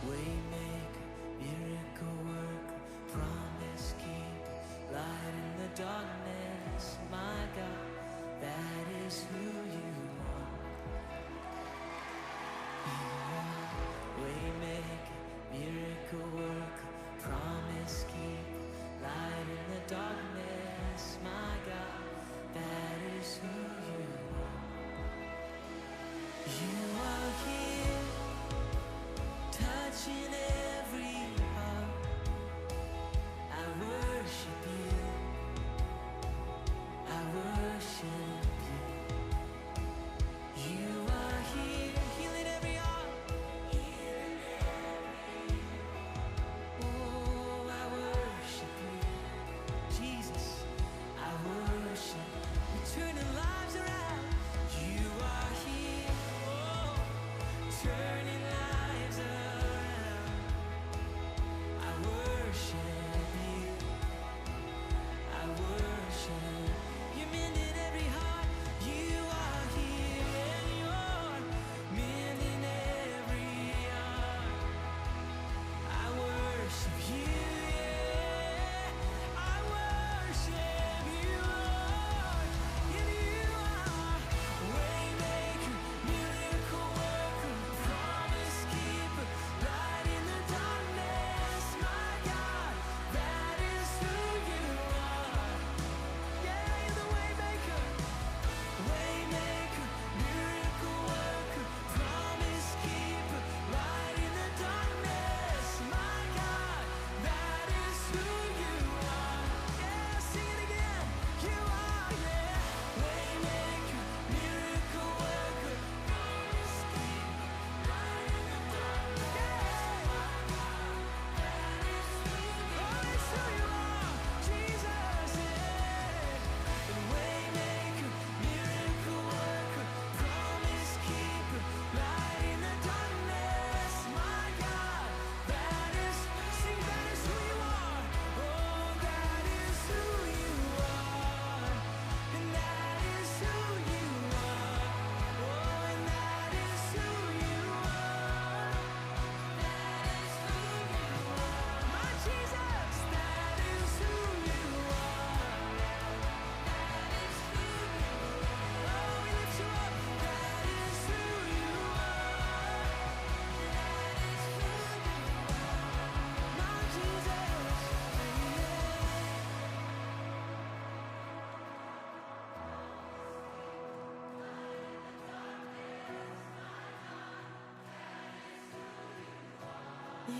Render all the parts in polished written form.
Waymaker, miracle worker, promise keeper, light in the darkness, my God, that is who you are. You are waymaker, miracle worker, promise keeper, light in the darkness, my God, that is who you are. You are here, touching every heart. I worship you, I worship you. You are here, healing every heart. Oh, I worship you, Jesus, I worship. You're turning lives around. You are here, oh, turning lives around. I worship you, I worship. You're mending every heart. You are here and you're mending every heart. I worship you, yeah. I worship you, Lord. And you are waymaker, miracle worker, promise keeper, light in the darkness, my God, that is who you are. Yeah, you're the waymaker, waymaker, miracle worker, promise keeper, light in the darkness, my God, that is who you are. Yeah, sing it again. You are, yeah, waymaker, miracle worker, promise keeper, light in the darkness, my God, that is who you are. Oh, it's who you are, Jesus, yeah. Waymaker, miracle worker, promise keeper, light in the darkness, my God, that is, sing, that is who you are. Oh, that is who you are, and that is who you are. Oh, and that is who you are. That is who you are. My Jesus, that is who you are. That is who you are. Oh, we lift you up. That is who you are. That is who you are. My Jesus,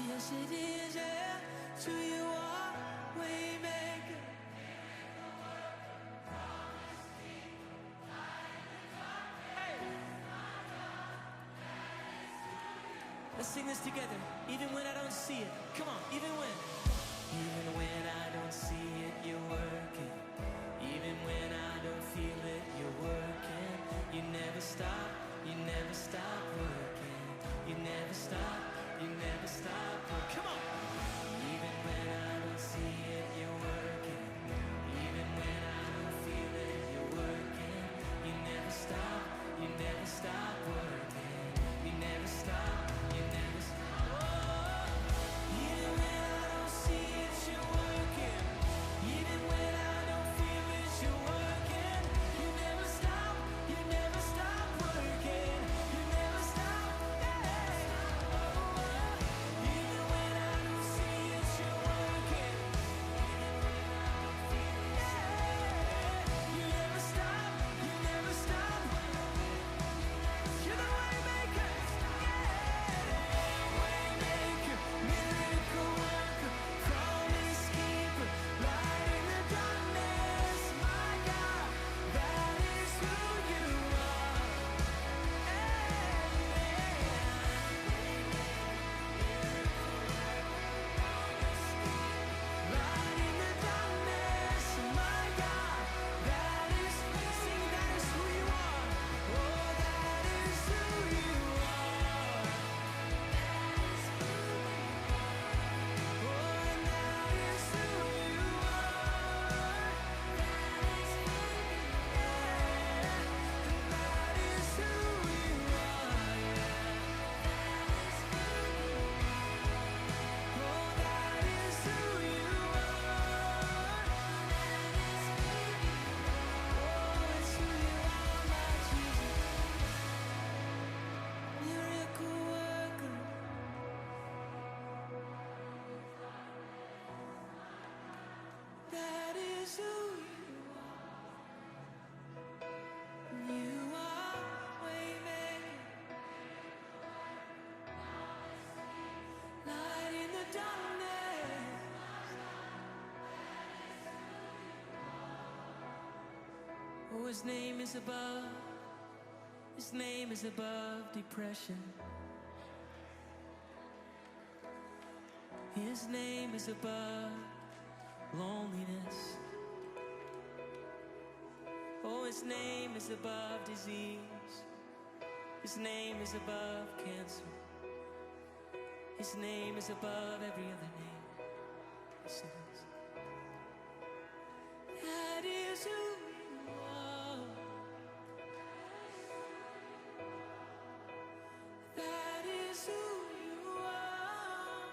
yes it is, yeah. It's who you are, waymaker. Let's sing this together, even when I don't see it. Come on, even when I don't see it, you're working. Even when I don't feel it, you're working. You never stop working. You never stop working. Come on. Even when I don't see it, you're working. Even when I don't feel it, you're working. You never stop working. You never stop. Oh, even when I don't see it, you're working. Even when I don't feel it, you're working. You never stop working. You never stop, yeah. Oh, his name is above. His name is above depression. His name is above loneliness. Oh, his name is above disease. His name is above cancer. His name is above every other name. Listen to this. That is who you are. That is who you are.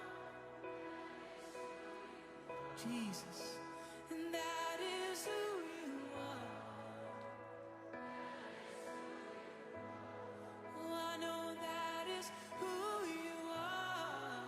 Jesus. And that is who you are. Oh, I know that is who you are.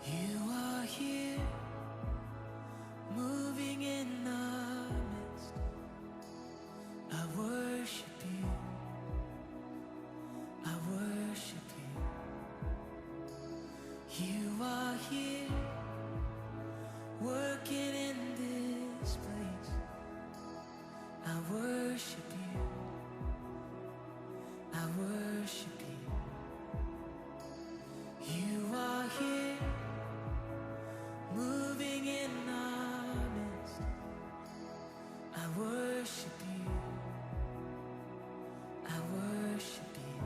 You are here, moving in our midst. I worship you. I worship you. You are here, working in this place. I worship you. I worship you. You are here, moving in our midst. I worship you. I worship you.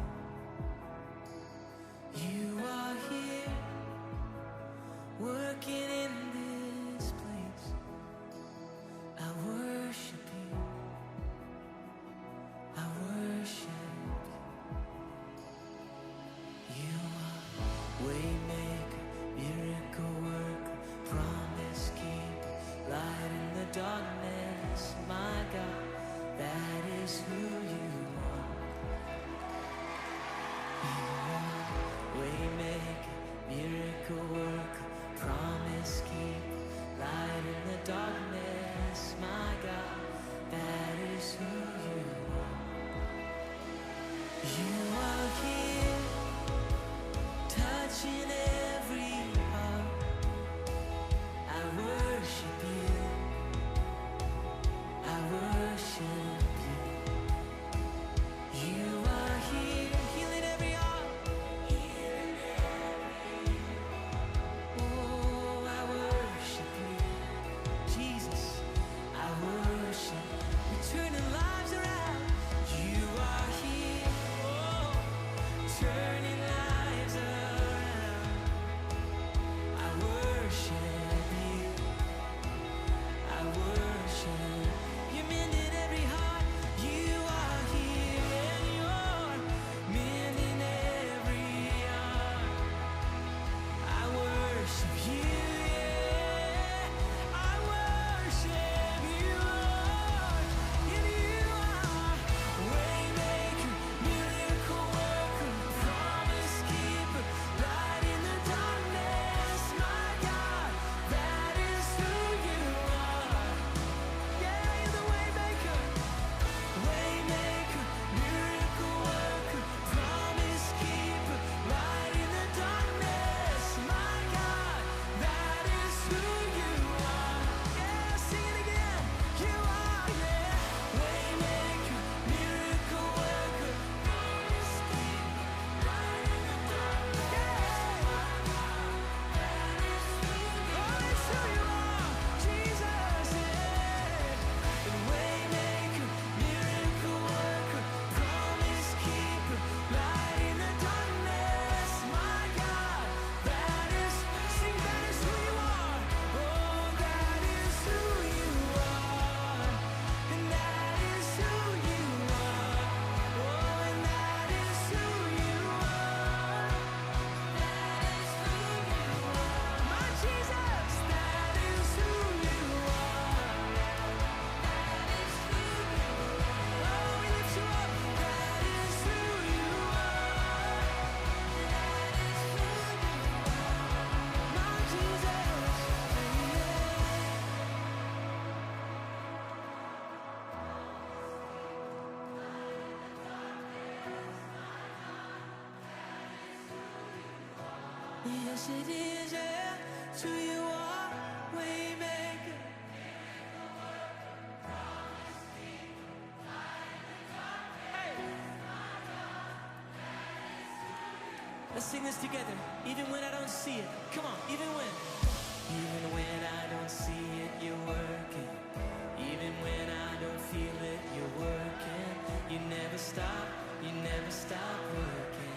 You are here, working in this place. I worship you. I worship you. You are waymaker, miracle worker, promise keeper, light in the darkness. My God, that is who you are. You are waymaker, miracle worker, promise keeper, light in the darkness. My God, that is who you are. You are here, touching every heart. I worship you. I worship you. You are here, healing every heart. Oh, I worship you, Jesus. I worship. You're turning lives around. You are here, oh, turning lives around. Yes, it is, yeah. It's who you are, Waymaker. Let's sing this together. Even when I don't see it. Come on, even when I don't see it, you're working. Even when I don't feel it, you're working. You never stop working. You never stop working.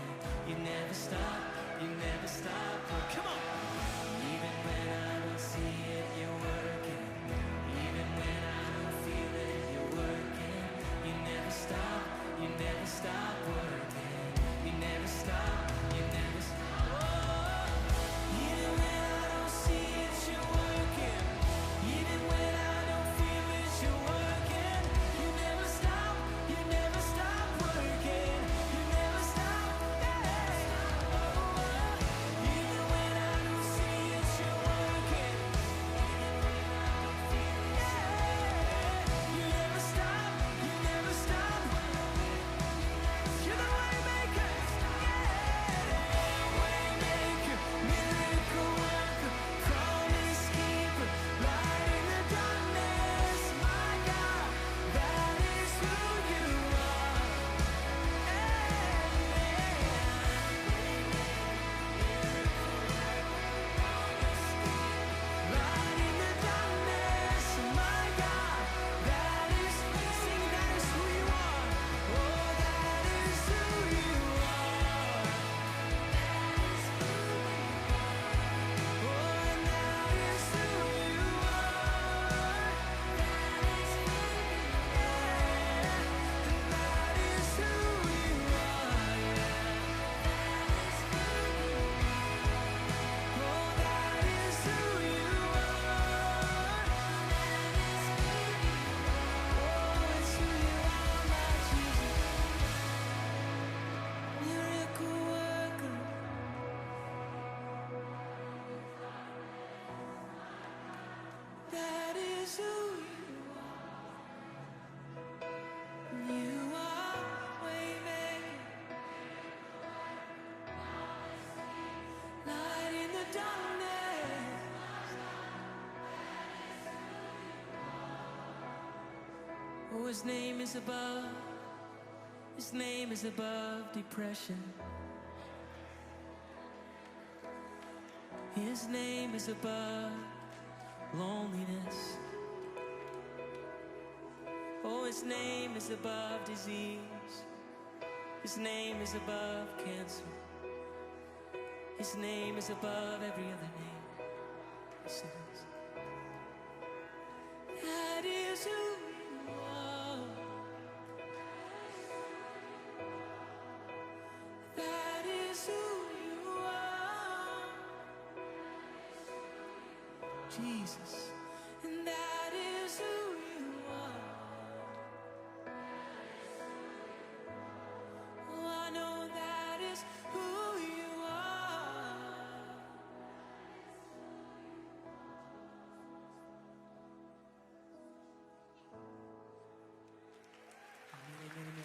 Come on. Even when I don't see it, you're working. Even when I don't feel it, you're working. You never stop working. You never stop. Oh, even when I don't see it, you're working. Even when I don't feel it, you're working. You never stop working. You never stop, yeah. Oh, even when I don't see it, you're working. Yeah. You never stop. You're the way maker, yeah. Waymaker, miracle worker, promise keeper, light in the darkness, my God, that is who you are. Light in the darkness, my God, that is, sing, that is who you are. Oh, that is who you are. Oh, and that is who you are. And that is who you are. Oh, that is who you are. Oh, it's who you are, my Jesus. Miracle worker. That is who you are. You are waymaker, light in the darkness. Oh, his name is above. His name is above depression. His name is above loneliness. Oh, his name is above disease. His name is above cancer. His name is above every other name. Listen to this. That is who you are. That is who you are. Jesus. And that is who you are. Oh, I know that is who you are. Amen, amen, amen.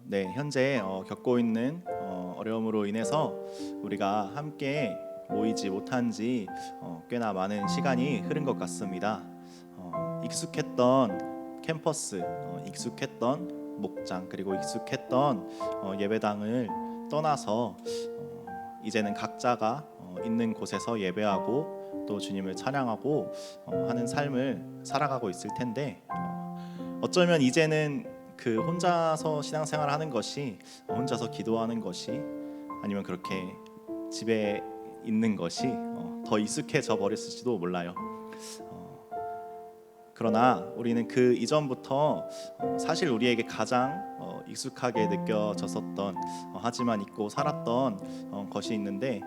네, 현재 겪고 있는 어려움으로 인해서 우리가 함께 모이지 못한 지 꽤나 많은 시간이 흐른 것 같습니다. 익숙했던 캠퍼스, 익숙했던 목장, 그리고 익숙했던 예배당을 떠나서 이제는 각자가 있는 곳에서 예배하고 또 주님을 찬양하고 하는 삶을 살아가고 있을 텐데, 어쩌면 이제는 그 혼자서 신앙생활을 하는 것이, 혼자서 기도하는 것이, 아니면 그렇게 집에 있는 것이 더 익숙해져 버렸을지도 몰라요. 그러나 우리는 그 이전부터 사실 우리에게 가장 익숙하게 느껴졌었던, 하지만 잊고 살았던 것이 있는데,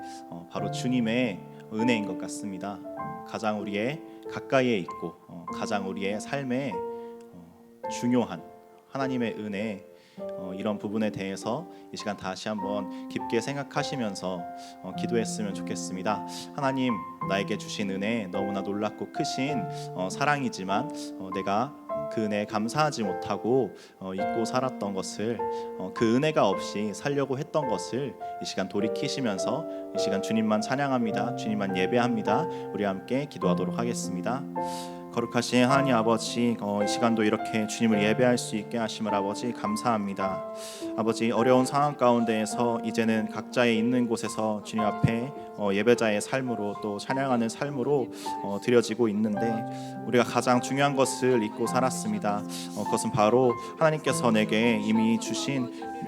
바로 주님의 은혜인 것 같습니다. 가장 우리의 가까이에 있고 가장 우리의 삶에 중요한 하나님의 은혜, 이런 부분에 대해서 이 시간 다시 한번 깊게 생각하시면서 기도했으면 좋겠습니다. 하나님, 나에게 주신 은혜 너무나 놀랍고 크신 사랑이지만 내가 그 은혜에 감사하지 못하고 잊고 살았던 것을 그 은혜가 없이 살려고 했던 것을 이 시간 돌이키시면서 이 시간 주님만 찬양합니다. 주님만 예배합니다. 우리 함께 기도하도록 하겠습니다. 거룩하신 하나님 아버지, 이 시간도 이렇게 주님을 예배할 수 있게 하심을 아버지 감사합니다. 아버지, 어려운 상황 가운데에서 이제는 각자의 있는 곳에서 주님 앞에 예배자의 삶으로 또 찬양하는 삶으로 드려지고 있는데 우리가 가장 중요한 것을 잊고 살았습니다. 그것은 바로 하나님께서 내게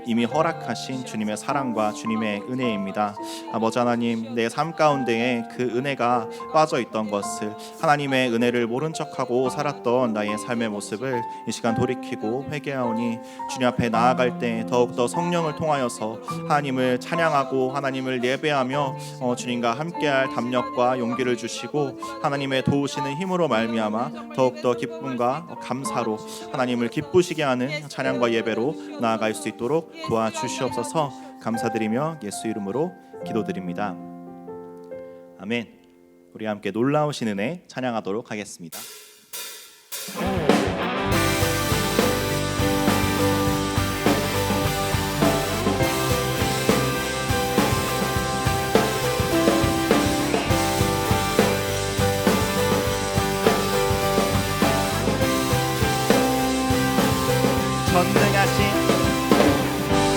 이미 허락하신 주님의 사랑과 주님의 은혜입니다. 아버지 하나님, 내 삶 가운데에 그 은혜가 빠져 있던 것을, 하나님의 은혜를 모른 척하고 살았던 나의 삶의 모습을 이 시간 돌이키고 회개하오니 주님 앞에 나아갈 때 더욱더 성령을 통하여서 하나님을 찬양하고 하나님을 예배하며 주님과 함께할 담력과 용기를 주시고 하나님의 도우시는 힘으로 말미암아 더욱더 기쁨과 감사로 하나님을 기쁘시게 하는 찬양과 예배로 나아갈 수 있도록 도와주시옵소서. 감사드리며 예수 이름으로 기도드립니다. 아멘. 우리 함께 놀라우신 은혜 찬양하도록 하겠습니다.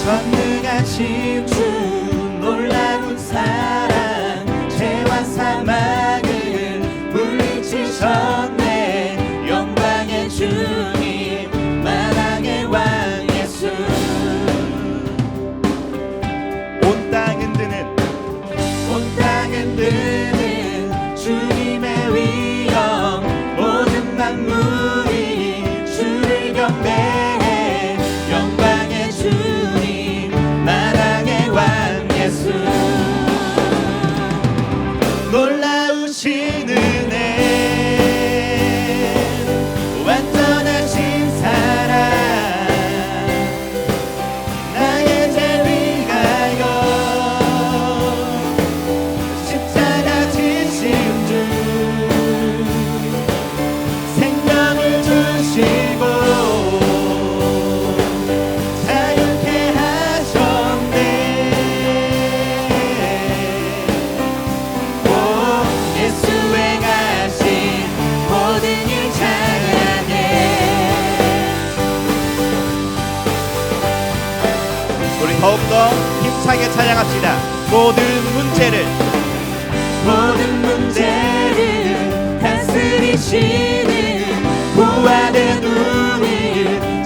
전능하신 주, 놀라운 사랑, 죄와 사망을 물리치셨네. 영광의 주님, 만왕의 왕 예수. 온 땅 흔드는 주님의 위엄, 모든 만물이 주를 경배해. 영광의 주님, 만왕의 왕 예수. 놀라우신 은혜, 완전하신 사랑, 나의 죄 위하여 십자가 지신 주, 생명을 주시고 자유케 하셨네. 오, 예수 행하신 모든 일 찬양해. 우리 더욱더 힘차게 찬양합시다. 모든 문제를 다스리시는 구하된 우리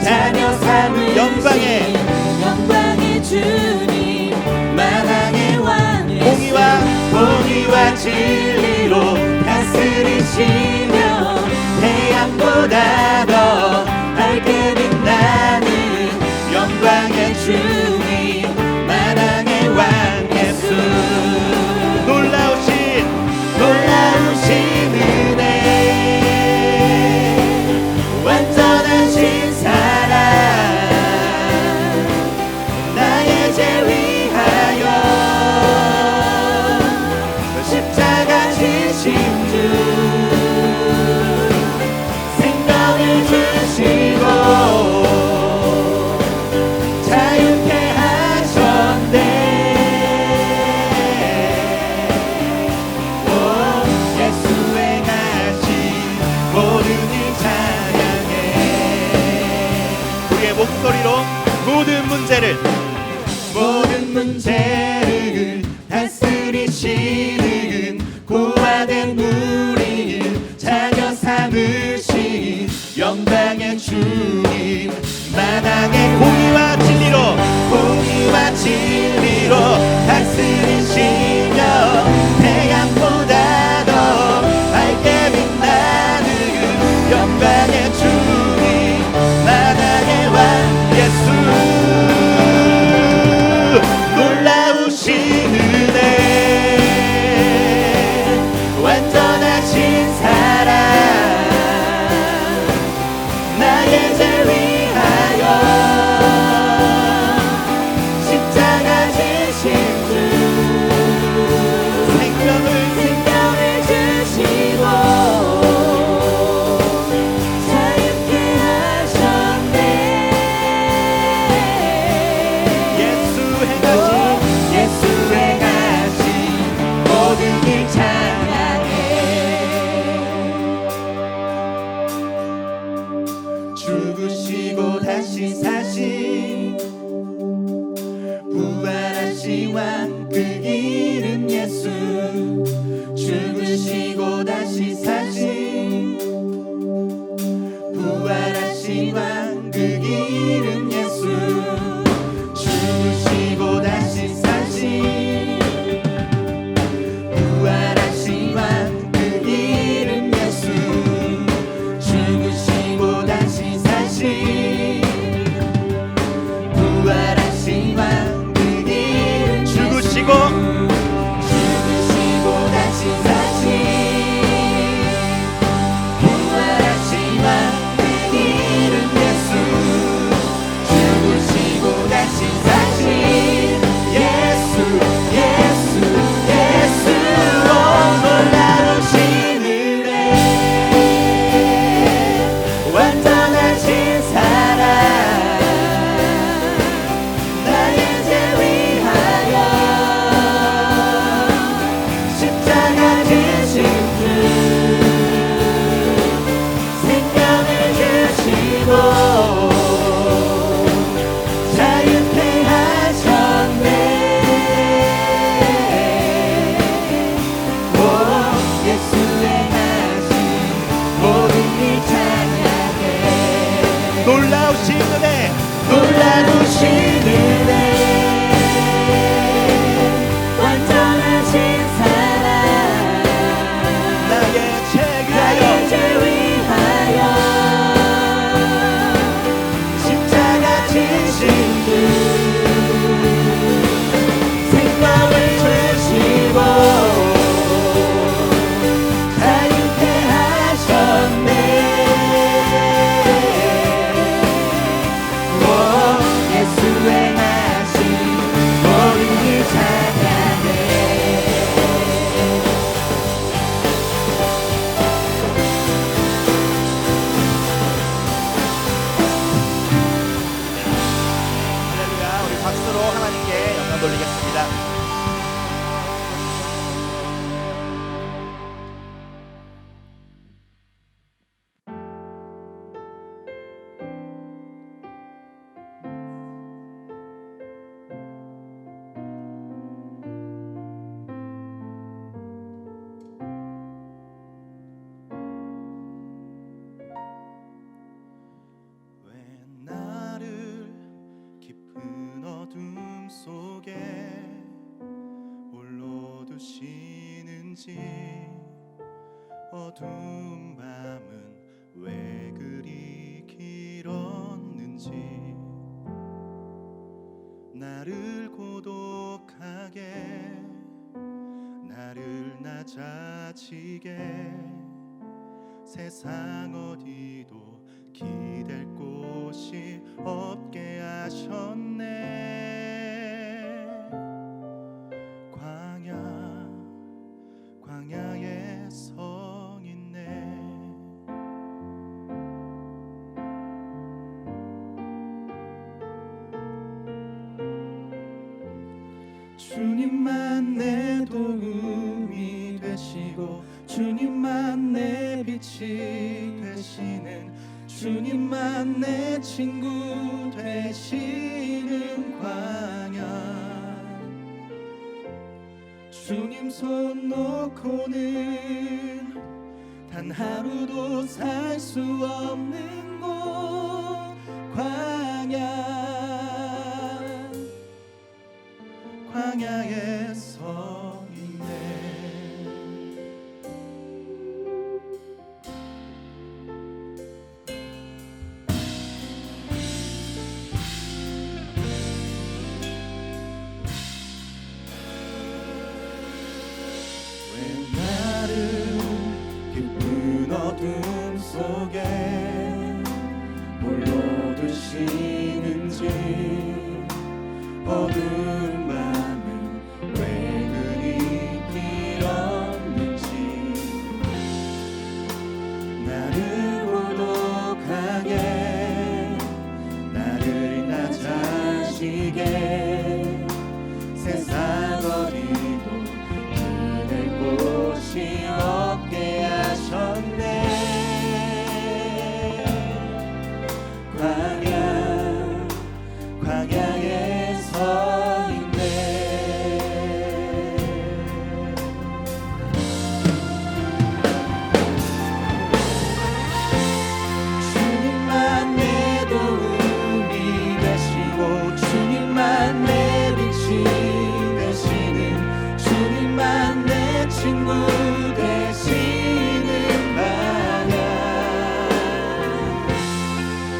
자녀 삼으신 영광의 주님, 만왕의 왕 예수. 공의와 진리로 다스리시며 태양보다 더 밝게 빛나는 영광의 주님, 만왕의 왕 예수. 놀라우신 은혜, 완전하신 사랑, 나의 죄 위하여 십자가 지신 주, 생명을 주시고 자유케 하셨네. 오, 예수 행하신 모든 일 찬양해. 우리의 목소리로 모든 문제를 다스리시는 구하된 우리 자녀 삼으신 영광의 주님, 만왕의 공의와 진리로 다스리시며 태양보다 더 밝게 빛나는 영광의 주님, 만왕의 왕 예수. 놀라우신 은혜, 완전하신 사랑, 나의 죄 위하여 주신 주 생명을 주시고 자유케 하셨네. 예수의 나신 모든 찬양해. 할렐루야. 우리 박수로 하나님께 영광 돌리겠습니다. 왜 나를 깊은 어둠 속에 홀로 두시는지, 어두운 밤은 왜 그리 길었는지, 나를 고독하게, 나를 낮아지게, 세상 어디도 기댈 곳이 없게 하셨네. 광야에 서 있네. 주님만 내 도움이 되시고 주님만 내 빛이 되시는, 주님만 내 친구 되시는 광야. 주님 손 놓고는 단 하루도 살 수 없는 곳, 광야에 서 있네. 왜 나를 깊은 어둠 속에 홀로 두시는지, 어두운 밤은 왜 그리 길었는지, 나를 고독하게, 나를 낮아지게, 세상 어디도 기댈 곳이 없게 하셨네. 광야에 서 있네. 주님만 내 도움이 되시고 주님만 내 빛이 되시는, 주님만 내 친구 되시는 광야.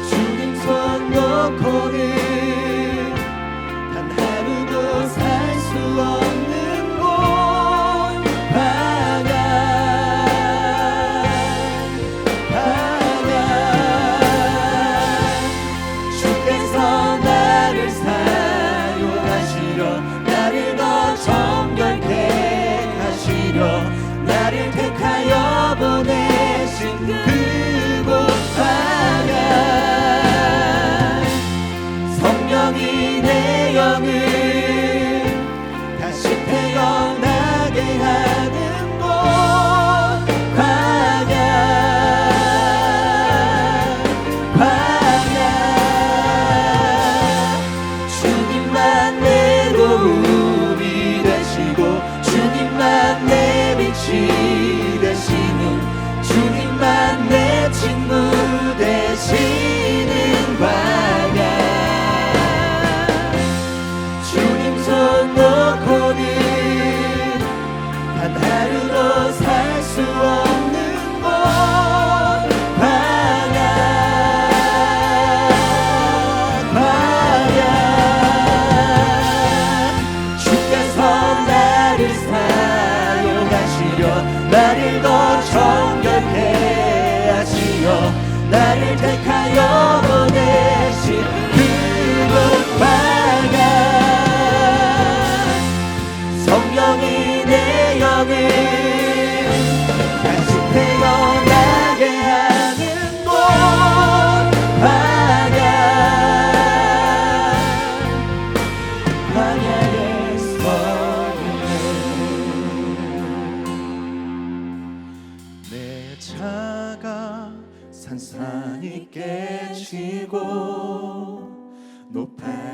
주님 손 놓고는 단 하루도 살 수 없는 곳, 광야. 주께서 나를 사용하시려, 나를 더 정결케 하시려, 나를 택하여 보내신 그곳 광야. 성령이 내 영을 다시 태어나게 하는 곳, 광야. 주님만 내 도움이 되시고 주님만 내 빛이 되시는, 주님만 내 친구 되시는 광야.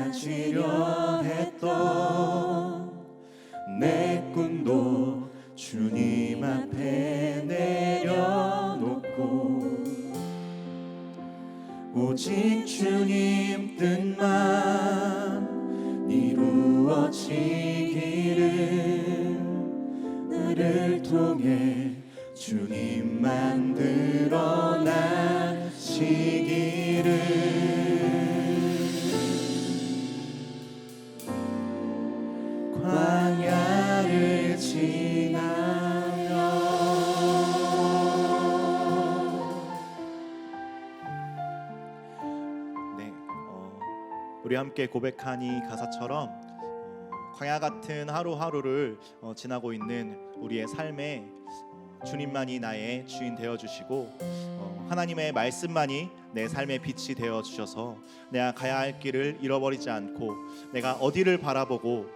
가지려 했던 내 꿈도 주님 앞에 내려놓고 오직 주님 뜻만 이루어지기를 나를 통해 주님만 드러나시기를 광야를 지나며 네, 우리 함께 고백하니 가사처럼 광야 같은 하루하루를 지나고 있는 우리의 삶에 주님만이 나의 주인 되어 주시고 하나님의 말씀만이 내 삶의 빛이 되어 주셔서 내가 가야 할 길을 잃어버리지 않고 내가 어디를 바라보고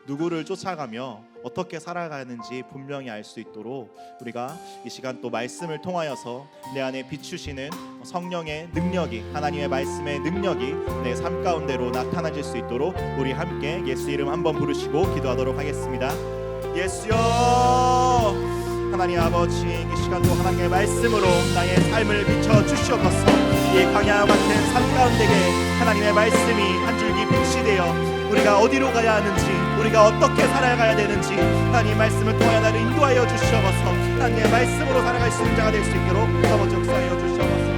누구를 쫓아가며 어떻게 살아가는지 분명히 알 수 있도록 우리가 이 시간 또 말씀을 통하여서 내 안에 비추시는 성령의 능력이 하나님의 말씀의 능력이 내 삶 가운데로 나타나질 수 있도록 우리 함께 예수 이름 한번 부르시고 기도하도록 하겠습니다. 예수여 하나님 아버지 이 시간도 하나님의 말씀으로 나의 삶을 비춰주시옵소서. 이 광야 같은 삶 가운데에 하나님의 말씀이 한 줄기 빛이 되어 우리가 어디로 가야 하는지 우리가 어떻게 살아가야 되는지 하나님 말씀을 통하여 나를 인도하여 주시옵소서. 하나님의 말씀으로 살아갈 수 있는 자가 될 수 있도록 아버지 역사하여 주시옵소서.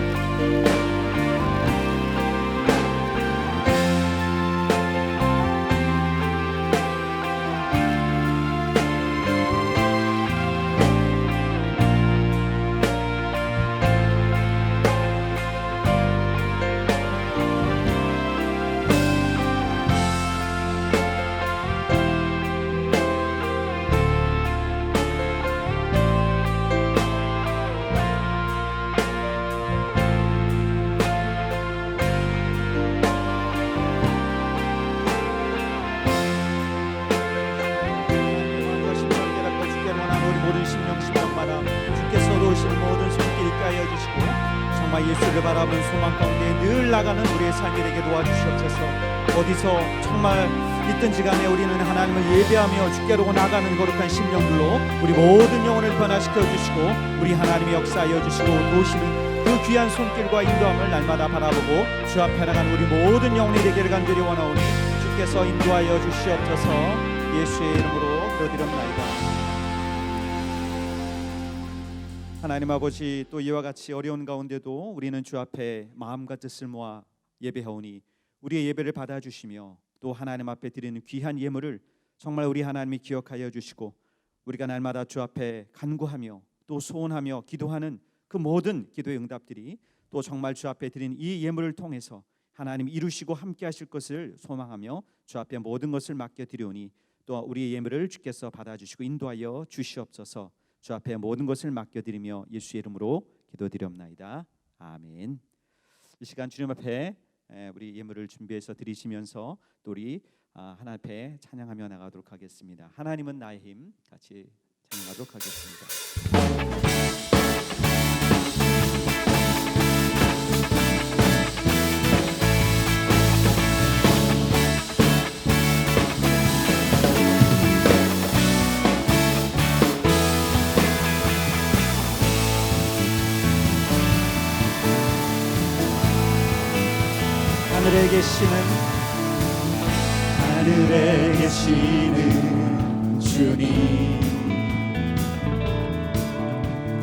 예수를 바라본 소망 가운데 늘 나가는 우리의 삶이 되게 도와주시옵소서. 어디서 정말 있든지 간에 우리는 하나님을 예배하며 주께로 나가는 거룩한 심령들로 우리 모든 영혼을 변화시켜 주시고 우리 하나님의 역사하여 주시고 도우시는 그 귀한 손길과 인도함을 날마다 바라보고 주 앞에 나가는 우리 모든 영혼이 되기를 간절히 원하오니 주께서 인도하여 주시옵소서. 예수의 이름으로 기도드렸나이다. 하나님 아버지, 또 이와 같이 어려운 가운데도 우리는 주 앞에 마음과 뜻을 모아 예배하오니 우리의 예배를 받아주시며 또 하나님 앞에 드리는 귀한 예물을 정말 우리 하나님이 기억하여 주시고 우리가 날마다 주 앞에 간구하며 또 소원하며 기도하는 그 모든 기도의 응답들이 또 정말 주 앞에 드린 이 예물을 통해서 하나님 이루시고 함께 하실 것을 소망하며 주 앞에 모든 것을 맡겨드리오니 또 우리의 예물을 주께서 받아주시고 인도하여 주시옵소서. 주 앞에 모든 것을 맡겨드리며 예수의 이름으로 기도드리옵나이다. 아멘. 이 시간 주님 앞에 우리 예물을 준비해서 드리시면서 또 우리 하나님 앞에 찬양하며 나가도록 하겠습니다. 하나님은 나의 힘, 같이 찬양하도록 하겠습니다. 하늘에 계시는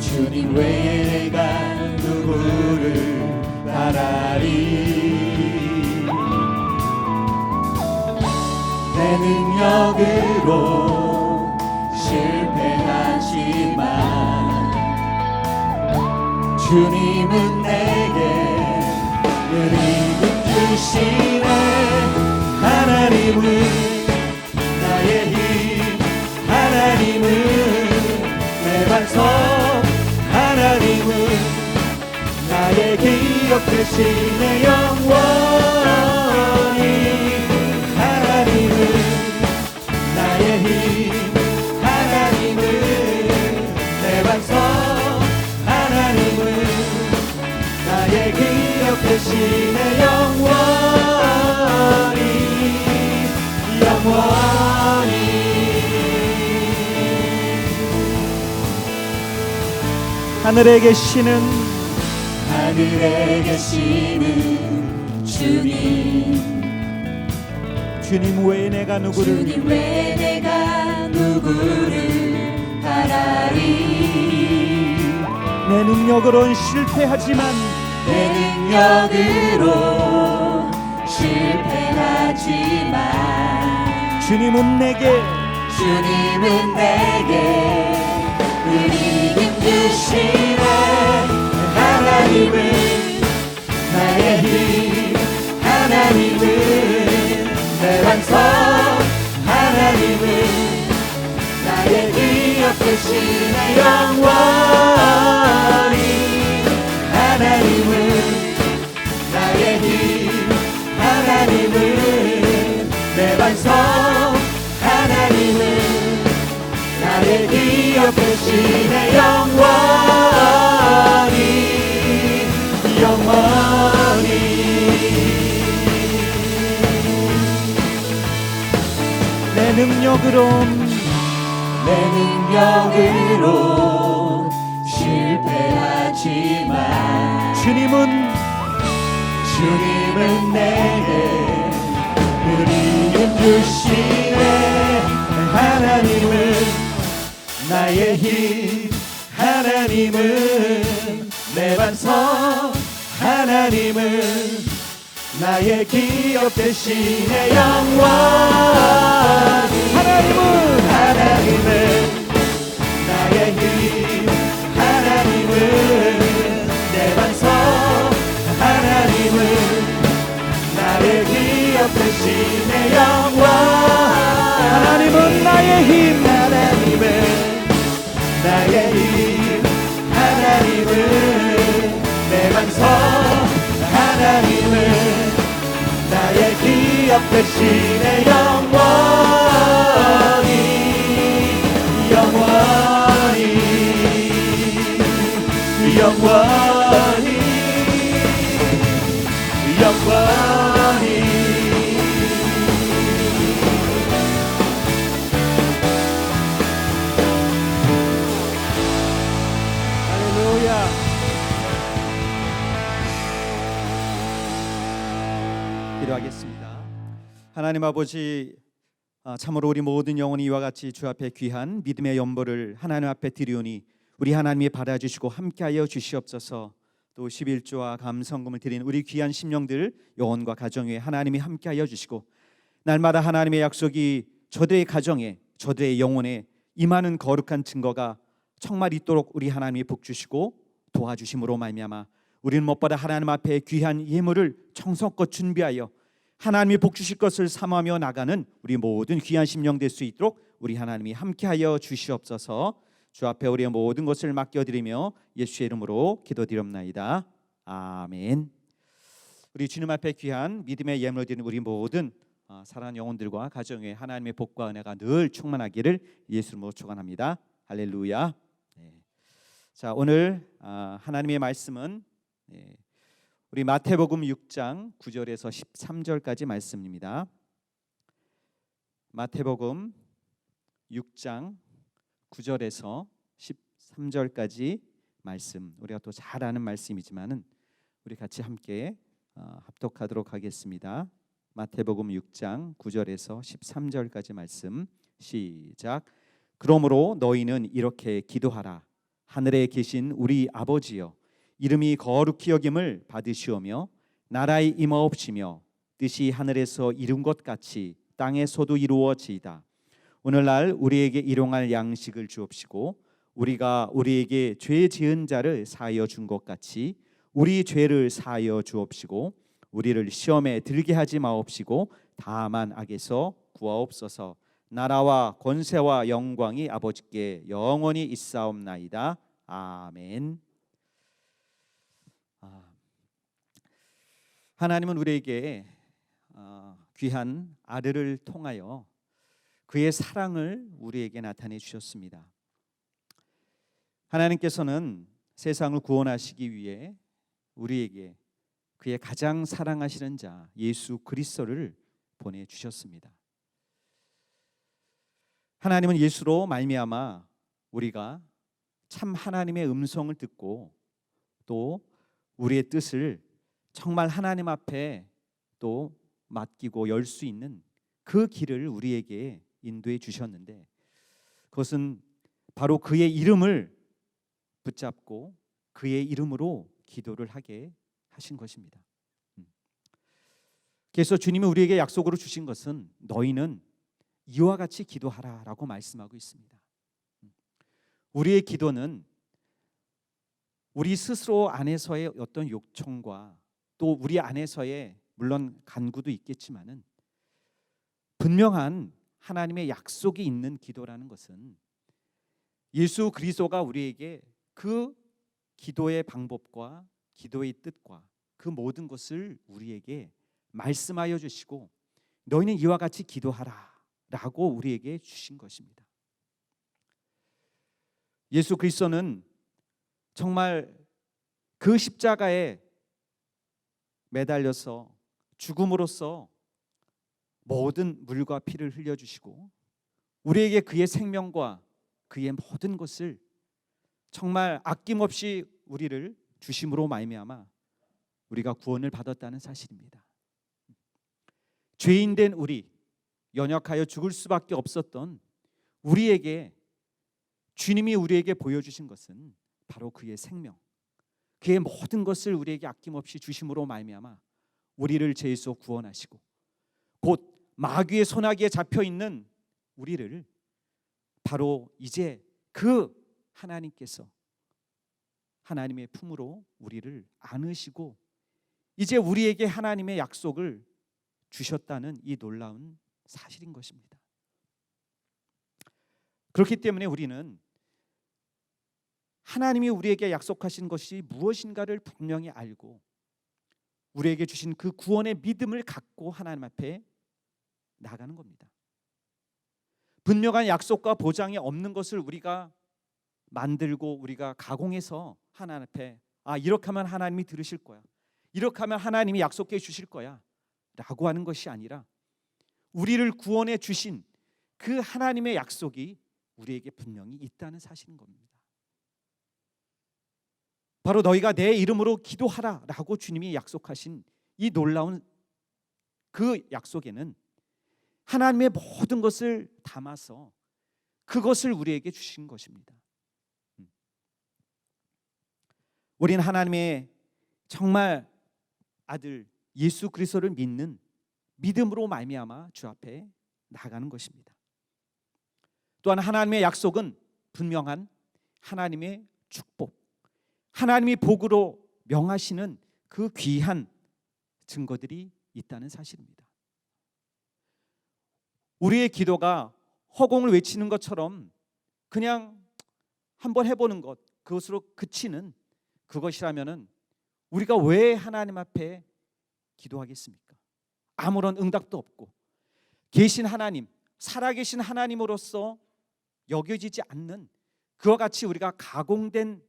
주님 외에 내가 누구를 바라리. 내 능력으로 실패하지만 주님은 내게 늘 힘 주시네. 하나님은 나의 힘, 하나님은 내 반석, 하나님은 나의 기억 대신 내 영원히. 하나님은 나의 힘, 하나님은 내 반석, 하나님은 나의 기억 대신 내 영원히. 하늘에 계시는 하늘에 계시는 주님 외에 내가 누구를 주님 외에 내가 누구를 바라리. 내 능력으론 실패하지만 내 능력으로 실패하지만 주님은 내게 의리 주시네. 하나님은 나의 힘, 하나님은 내 완성, 하나님은 나의 기업 되시네. 영원히 하나님은 나의 힘, 하나님은 내 완성, 하나님은 나의 기업 되시네. 영원히 영원히 내 능력으론 실패하지만 주님은 내게 의리를 주시네. 하나님은 나의 힘, 하나님은 내 반석, 하나님은 나의 기업 되시네. 영원히 하나님은 나의 힘, 하나님은 내 반석, 하나님은 나의 기업 되시네. 하나님은 나의 힘, 하나님은 나의 힘, 하나님은 내 반석, 하나님은 나의 기업 되시네. 영원히 영원히 영원히 영원히 할렐루야. 기도하겠습니다. 하나님 아버지, 참으로 우리 모든 영혼이 이와 같이 주 앞에 귀한 믿음의 연보를 하나님 앞에 드리오니 우리 하나님이 받아주시고 함께하여 주시옵소서. 또 11조와 감성금을 드린 우리 귀한 심령들 영혼과 가정 위에 하나님이 함께하여 주시고 날마다 하나님의 약속이 저들의 가정에 저들의 영혼에 임하는 거룩한 증거가 정말 있도록 우리 하나님이 복주시고 도와주심으로 말미암아 우리는 무엇보다 하나님 앞에 귀한 예물을 정성껏 준비하여 하나님이 복주실 것을 사모하며 나가는 우리 모든 귀한 심령 될 수 있도록 우리 하나님이 함께하여 주시옵소서. 주 앞에 우리의 모든 것을 맡겨드리며 예수의 이름으로 기도드립나이다. 아멘. 우리 주님 앞에 귀한 믿음의 예물을 드리는 우리 모든 사랑하는 영혼들과 가정에 하나님의 복과 은혜가 늘 충만하기를 예수 이름으로 축원합니다. 할렐루야. 자, 오늘 하나님의 말씀은 우리 마태복음 6장 9절에서 13절까지 말씀입니다. 마태복음 6장 9절에서 13절까지 말씀, 우리가 또 잘 아는 말씀이지만은 우리 같이 함께 합독하도록 하겠습니다. 마태복음 6장 9절에서 13절까지 말씀 시작. 그러므로 너희는 이렇게 기도하라. 하늘에 계신 우리 아버지여, 이름이 거룩히 여김을 받으시오며 나라의 임하옵시며 뜻이 하늘에서 이룬 것 같이 땅에서도 이루어지이다. 오늘날 우리에게 일용할 양식을 주옵시고 우리가 우리에게 죄 지은 자를 사하여 준 것 같이 우리 죄를 사하여 주옵시고 우리를 시험에 들게 하지 마옵시고 다만 악에서 구하옵소서. 나라와 권세와 영광이 아버지께 영원히 있사옵나이다. 아멘. 하나님은 우리에게 귀한 아들을 통하여 그의 사랑을 우리에게 나타내 주셨습니다. 하나님께서는 세상을 구원하시기 위해 우리에게 그의 가장 사랑하시는 자 예수 그리스도를 보내주셨습니다. 하나님은 예수로 말미암아 우리가 참 하나님의 음성을 듣고 또 우리의 뜻을 정말 하나님 앞에 또 맡기고 열 수 있는 그 길을 우리에게 인도해 주셨는데, 그것은 바로 그의 이름을 붙잡고 그의 이름으로 기도를 하게 하신 것입니다. 그래서 주님이 우리에게 약속으로 주신 것은 너희는 이와 같이 기도하라라고 말씀하고 있습니다. 우리의 기도는 우리 스스로 안에서의 어떤 요청과 또 우리 안에서의 물론 간구도 있겠지만은 분명한 하나님의 약속이 있는 기도라는 것은 예수 그리스도가 우리에게 그 기도의 방법과 기도의 뜻과 그 모든 것을 우리에게 말씀하여 주시고 너희는 이와 같이 기도하라 라고 우리에게 주신 것입니다. 예수 그리스도는 정말 그 십자가에 매달려서 죽음으로써 모든 물과 피를 흘려주시고 우리에게 그의 생명과 그의 모든 것을 정말 아낌없이 우리를 주심으로 말미암아 우리가 구원을 받았다는 사실입니다. 죄인된 우리, 연약하여 죽을 수밖에 없었던 우리에게 주님이 우리에게 보여주신 것은 바로 그의 생명, 그의 모든 것을 우리에게 아낌없이 주심으로 말미암아 우리를 죄에서 구원하시고 곧 마귀의 손아귀에 잡혀있는 우리를 바로 이제 그 하나님께서 하나님의 품으로 우리를 안으시고 이제 우리에게 하나님의 약속을 주셨다는 이 놀라운 사실인 것입니다. 그렇기 때문에 우리는 하나님이 우리에게 약속하신 것이 무엇인가를 분명히 알고 우리에게 주신 그 구원의 믿음을 갖고 하나님 앞에 나가는 겁니다. 분명한 약속과 보장이 없는 것을 우리가 만들고 우리가 가공해서 하나님 앞에 이렇게 하면 하나님이 들으실 거야, 이렇게 하면 하나님이 약속해 주실 거야 라고 하는 것이 아니라 우리를 구원해 주신 그 하나님의 약속이 우리에게 분명히 있다는 사실인 겁니다. 바로 너희가 내 이름으로 기도하라 라고 주님이 약속하신 이 놀라운 그 약속에는 하나님의 모든 것을 담아서 그것을 우리에게 주신 것입니다. 우리는 하나님의 정말 아들 예수 그리스도를 믿는 믿음으로 말미암아 주 앞에 나가는 것입니다. 또한 하나님의 약속은 분명한 하나님의 축복, 하나님이 복으로 명하시는 그 귀한 증거들이 있다는 사실입니다. 우리의 기도가 허공을 외치는 것처럼 그냥 한번 해보는 것, 그것으로 그치는 그것이라면은 우리가 왜 하나님 앞에 기도하겠습니까? 아무런 응답도 없고 계신 하나님, 살아계신 하나님으로서 여겨지지 않는 그와 같이 우리가 가공된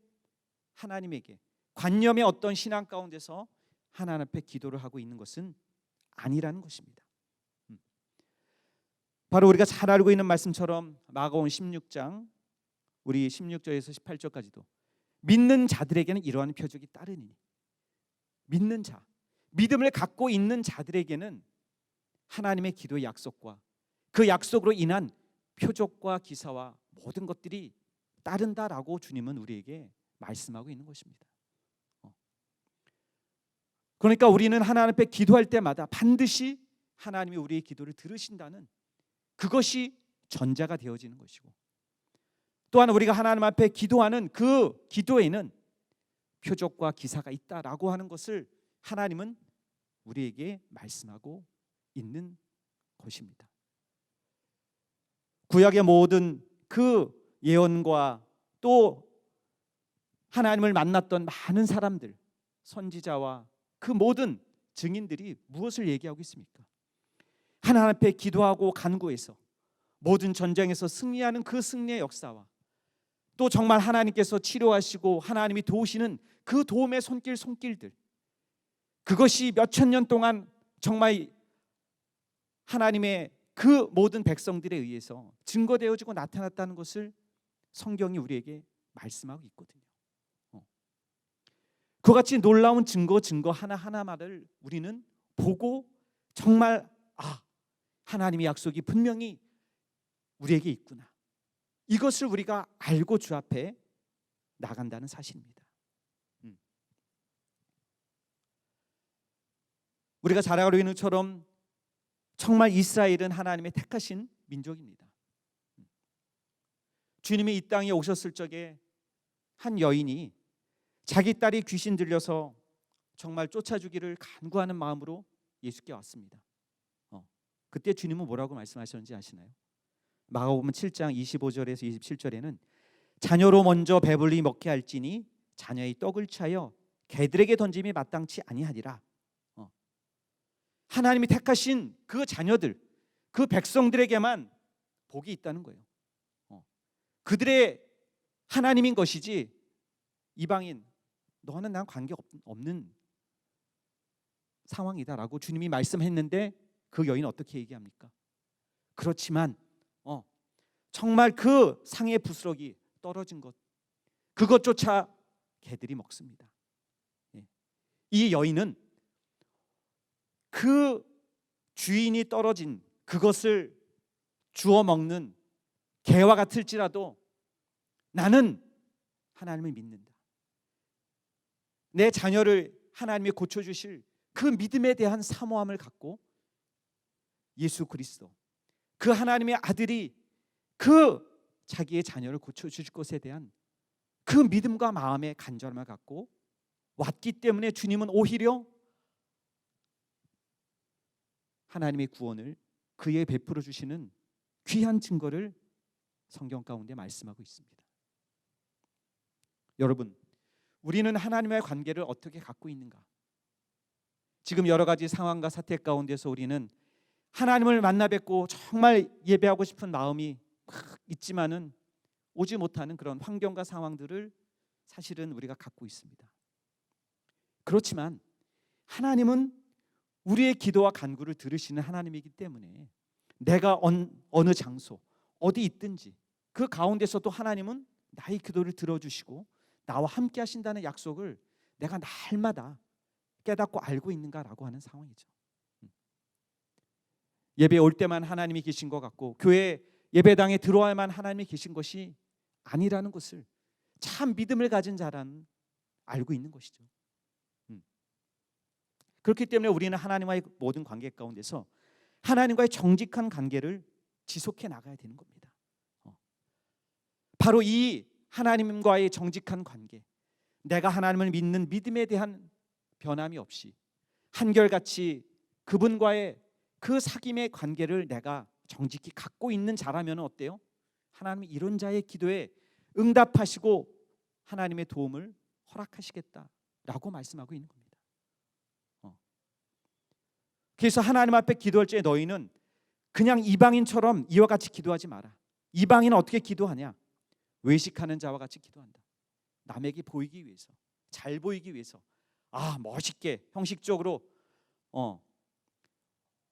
하나님에게 관념의 어떤 신앙 가운데서 하나님 앞에 기도를 하고 있는 것은 아니라는 것입니다. 바로 우리가 잘 알고 있는 말씀처럼 마가복음 16장 우리 16절에서 18절까지도 믿는 자들에게는 이러한 표적이 따르니, 믿는 자, 믿음을 갖고 있는 자들에게는 하나님의 기도의 약속과 그 약속으로 인한 표적과 기사와 모든 것들이 따른다라고 주님은 우리에게 말씀하고 있는 것입니다. 그러니까 우리는 하나님 앞에 기도할 때마다 반드시 하나님이 우리의 기도를 들으신다는 그것이 전제가 되어지는 것이고, 또한 우리가 하나님 앞에 기도하는 그 기도에는 표적과 기사가 있다라고 하는 것을 하나님은 우리에게 말씀하고 있는 것입니다. 구약의 모든 그 예언과 또 하나님을 만났던 많은 사람들, 선지자와 그 모든 증인들이 무엇을 얘기하고 있습니까? 하나님 앞에 기도하고 간구해서 모든 전쟁에서 승리하는 그 승리의 역사와 또 정말 하나님께서 치료하시고 하나님이 도우시는 그 도움의 손길들, 그것이 몇천 년 동안 정말 하나님의 그 모든 백성들에 의해서 증거되어지고 나타났다는 것을 성경이 우리에게 말씀하고 있거든요. 그와 같이 놀라운 증거 하나하나만을 우리는 보고 정말 하나님의 약속이 분명히 우리에게 있구나. 이것을 우리가 알고 주 앞에 나간다는 사실입니다. 우리가 잘 알고 있는 것처럼 정말 이스라엘은 하나님의 택하신 민족입니다. 주님이 이 땅에 오셨을 적에 한 여인이 자기 딸이 귀신 들려서 정말 쫓아주기를 간구하는 마음으로 예수께 왔습니다. 그때 주님은 뭐라고 말씀하셨는지 아시나요? 마가복음 7장 25절에서 27절에는 자녀로 먼저 배불리 먹게 할지니 자녀의 떡을 취하여 개들에게 던짐이 마땅치 아니하리라. 하나님이 택하신 그 자녀들, 그 백성들에게만 복이 있다는 거예요. 그들의 하나님인 것이지 이방인 너는 난 관계 없는 상황이다라고 주님이 말씀했는데 그 여인은 어떻게 얘기합니까? 그렇지만 정말 그 상의 부스러기 떨어진 것 그것조차 개들이 먹습니다. 이 여인은 그 주인이 떨어진 그것을 주워 먹는 개와 같을지라도 나는 하나님을 믿는다. 내 자녀를 하나님이 고쳐주실 그 믿음에 대한 사모함을 갖고 예수 그리스도 그 하나님의 아들이 그 자기의 자녀를 고쳐주실 것에 대한 그 믿음과 마음의 간절함을 갖고 왔기 때문에 주님은 오히려 하나님의 구원을 그에게 베풀어 주시는 귀한 증거를 성경 가운데 말씀하고 있습니다. 여러분, 우리는 하나님과의 관계를 어떻게 갖고 있는가? 지금 여러 가지 상황과 사태 가운데서 우리는 하나님을 만나 뵙고 정말 예배하고 싶은 마음이 있지만은 오지 못하는 그런 환경과 상황들을 사실은 우리가 갖고 있습니다. 그렇지만 하나님은 우리의 기도와 간구를 들으시는 하나님이기 때문에 내가 어느 장소 어디 있든지 그 가운데서도 하나님은 나의 기도를 들어주시고 나와 함께 하신다는 약속을 내가 날마다 깨닫고 알고 있는가라고 하는 상황이죠. 예배에 올 때만 하나님이 계신 것 같고 교회 예배당에 들어와야만 하나님이 계신 것이 아니라는 것을 참 믿음을 가진 자라는 알고 있는 것이죠. 그렇기 때문에 우리는 하나님과의 모든 관계 가운데서 하나님과의 정직한 관계를 지속해 나가야 되는 겁니다. 바로 이 하나님과의 정직한 관계, 내가 하나님을 믿는 믿음에 대한 변함이 없이 한결같이 그분과의 그 사귐의 관계를 내가 정직히 갖고 있는 자라면 어때요? 하나님이 이런 자의 기도에 응답하시고 하나님의 도움을 허락하시겠다라고 말씀하고 있는 겁니다. 그래서 하나님 앞에 기도할 때 너희는 그냥 이방인처럼 이와 같이 기도하지 마라. 이방인은 어떻게 기도하냐? 외식하는 자와 같이 기도한다. 남에게 보이기 위해서, 잘 보이기 위해서, 멋있게 형식적으로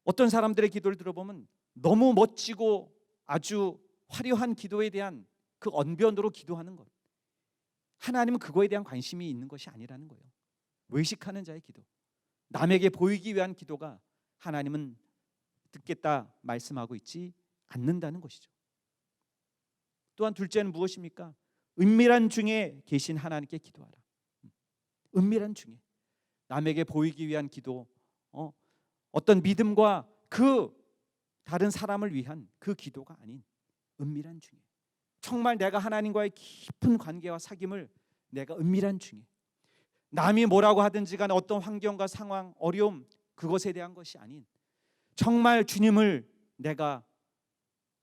어떤 사람들의 기도를 들어보면 너무 멋지고 아주 화려한 기도에 대한 그 언변으로 기도하는 것, 하나님은 그거에 대한 관심이 있는 것이 아니라는 거예요. 외식하는 자의 기도, 남에게 보이기 위한 기도가 하나님은 듣겠다 말씀하고 있지 않는다는 것이죠. 또한 둘째는 무엇입니까? 은밀한 중에 계신 하나님께 기도하라. 은밀한 중에 남에게 보이기 위한 기도, 어떤 믿음과 그 다른 사람을 위한 그 기도가 아닌 은밀한 중에 정말 내가 하나님과의 깊은 관계와 사귐을 내가 은밀한 중에 남이 뭐라고 하든지 간에 어떤 환경과 상황, 어려움 그것에 대한 것이 아닌 정말 주님을 내가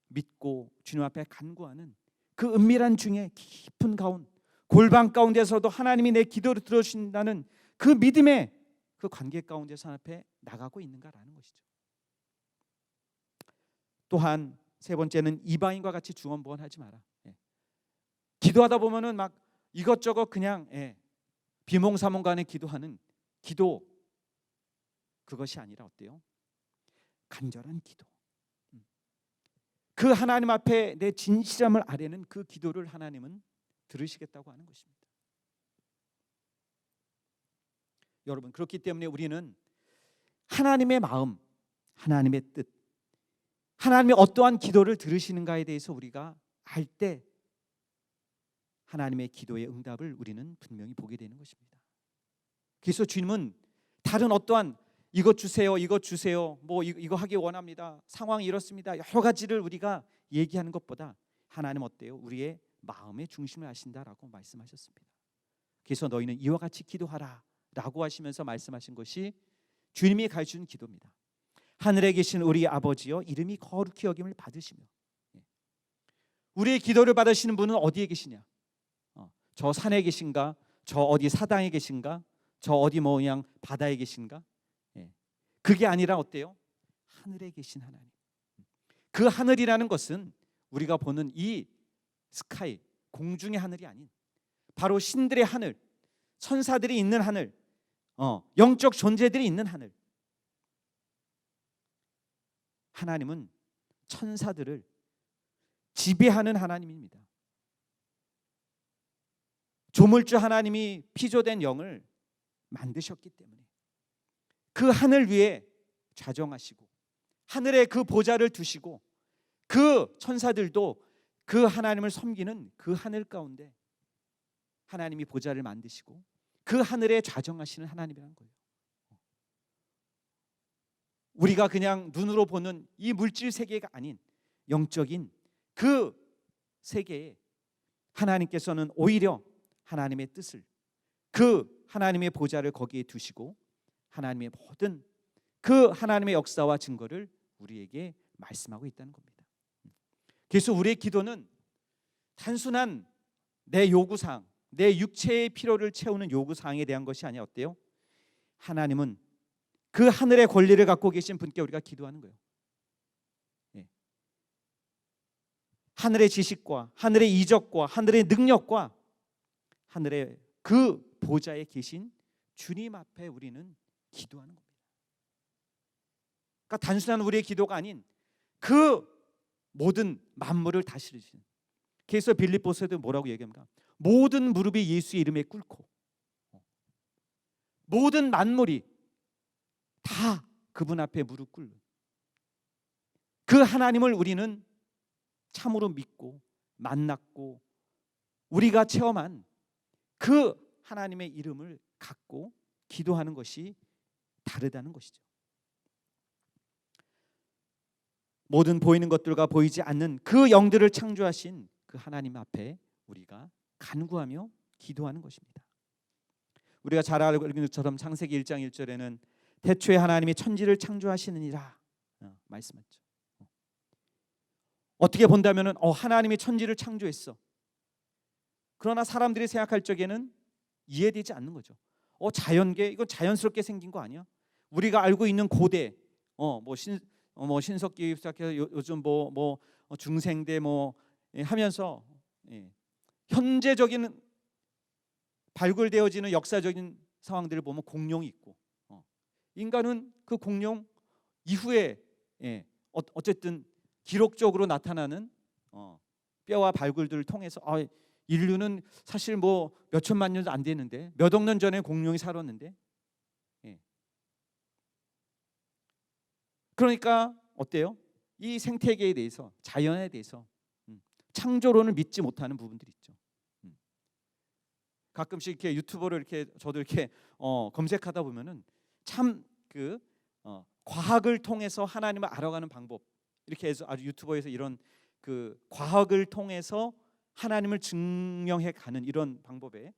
믿고 주님 앞에 간구하는 그 은밀한 중에 깊은 가운 골방 가운데서도 하나님이 내 기도를 들어주신다는 그 믿음의 그 관계 가운데서 앞에 나가고 있는가라는 것이죠. 또한 세 번째는 이방인과 같이 중언부언하지 마라. 기도하다 보면은 막 이것저것 그냥 비몽사몽간에 기도하는 기도, 그것이 아니라 어때요? 간절한 기도. 그 하나님 앞에 내 진실함을 아뢰는 그 기도를 하나님은 들으시겠다고 하는 것입니다. 여러분, 그렇기 때문에 우리는 하나님의 마음, 하나님의 뜻, 하나님의 어떠한 기도를 들으시는가에 대해서 우리가 알 때 하나님의 기도의 응답을 우리는 분명히 보게 되는 것입니다. 그래서 주님은 다른 어떠한 이것 주세요, 이것 주세요, 뭐 이거 하기 원합니다, 상황이 이렇습니다, 여러 가지를 우리가 얘기하는 것보다 하나님 어때요? 우리의 마음의 중심을 아신다라고 말씀하셨습니다. 그래서 너희는 이와 같이 기도하라 라고 하시면서 말씀하신 것이 주님이 가르치는 기도입니다. 하늘에 계신 우리 아버지여, 이름이 거룩히 여김을 받으시며. 우리의 기도를 받으시는 분은 어디에 계시냐? 저 산에 계신가? 저 어디 사당에 계신가? 저 어디 뭐 그냥 바다에 계신가? 그게 아니라 어때요? 하늘에 계신 하나님. 그 하늘이라는 것은 우리가 보는 이 스카이, 공중의 하늘이 아닌 바로 신들의 하늘, 천사들이 있는 하늘, 영적 존재들이 있는 하늘. 하나님은 천사들을 지배하는 하나님입니다. 조물주 하나님이 피조된 영을 만드셨기 때문에 그 하늘 위에 좌정하시고 하늘에 그 보좌를 두시고 그 천사들도 그 하나님을 섬기는 그 하늘 가운데 하나님이 보좌를 만드시고 그 하늘에 좌정하시는 하나님이라는 거예요. 우리가 그냥 눈으로 보는 이 물질 세계가 아닌 영적인 그 세계에 하나님께서는 오히려 하나님의 뜻을, 그 하나님의 보좌를 거기에 두시고 하나님의 모든 그 하나님의 역사와 증거를 우리에게 말씀하고 있다는 겁니다. 그래서 우리의 기도는 단순한 내 요구사항, 내 육체의 필요를 채우는 요구사항에 대한 것이 아니라 어때요? 하나님은 그 하늘의 권리를 갖고 계신 분께 우리가 기도하는 거예요. 하늘의 지식과 하늘의 이적과 하늘의 능력과 하늘의 그 보좌에 계신 주님 앞에 우리는 기도하는 겁니다. 그러니까 단순한 우리의 기도가 아닌 그 모든 만물을 다스리시는. 그래서 빌립보서에도 뭐라고 얘기합니까? 모든 무릎이 예수의 이름에 꿇고 모든 만물이 다 그분 앞에 무릎 꿇는 그 하나님을 우리는 참으로 믿고 만났고 우리가 체험한 그 하나님의 이름을 갖고 기도하는 것이 다르다는 것이죠. 모든 보이는 것들과 보이지 않는 그 영들을 창조하신 그 하나님 앞에 우리가 간구하며 기도하는 것입니다. 우리가 잘 알고 있는 것처럼 창세기 1장 1절에는 태초에 하나님이 천지를 창조하시느니라 말씀하죠. 어떻게 본다면은 하나님이 천지를 창조했어. 그러나 사람들이 생각할 적에는 이해되지 않는 거죠. 자연계 이건 자연스럽게 생긴 거 아니야? 우리가 알고 있는 고대 신석기 시작해서 요즘 중생대 하면서 현재적인 발굴되어지는 역사적인 상황들을 보면 공룡이 있고 인간은 그 공룡 이후에 어쨌든 기록적으로 나타나는 뼈와 발굴들을 통해서 인류는 사실 몇 천만 년도 안 되는데 몇 억 년 전에 공룡이 살았는데 그러니까 어때요? 이 생태계에 대해서 자연에 대해서 창조론을 믿지 못하는 부분들이 있죠. 가끔씩 이렇게 유튜버를 이렇게 저도 이렇게 검색하다 보면은 참 그 과학을 통해서 하나님을 알아가는 방법 이렇게 해서 아주 유튜버에서 이런 그 과학을 통해서 하나님을 증명해 가는 이런 방법에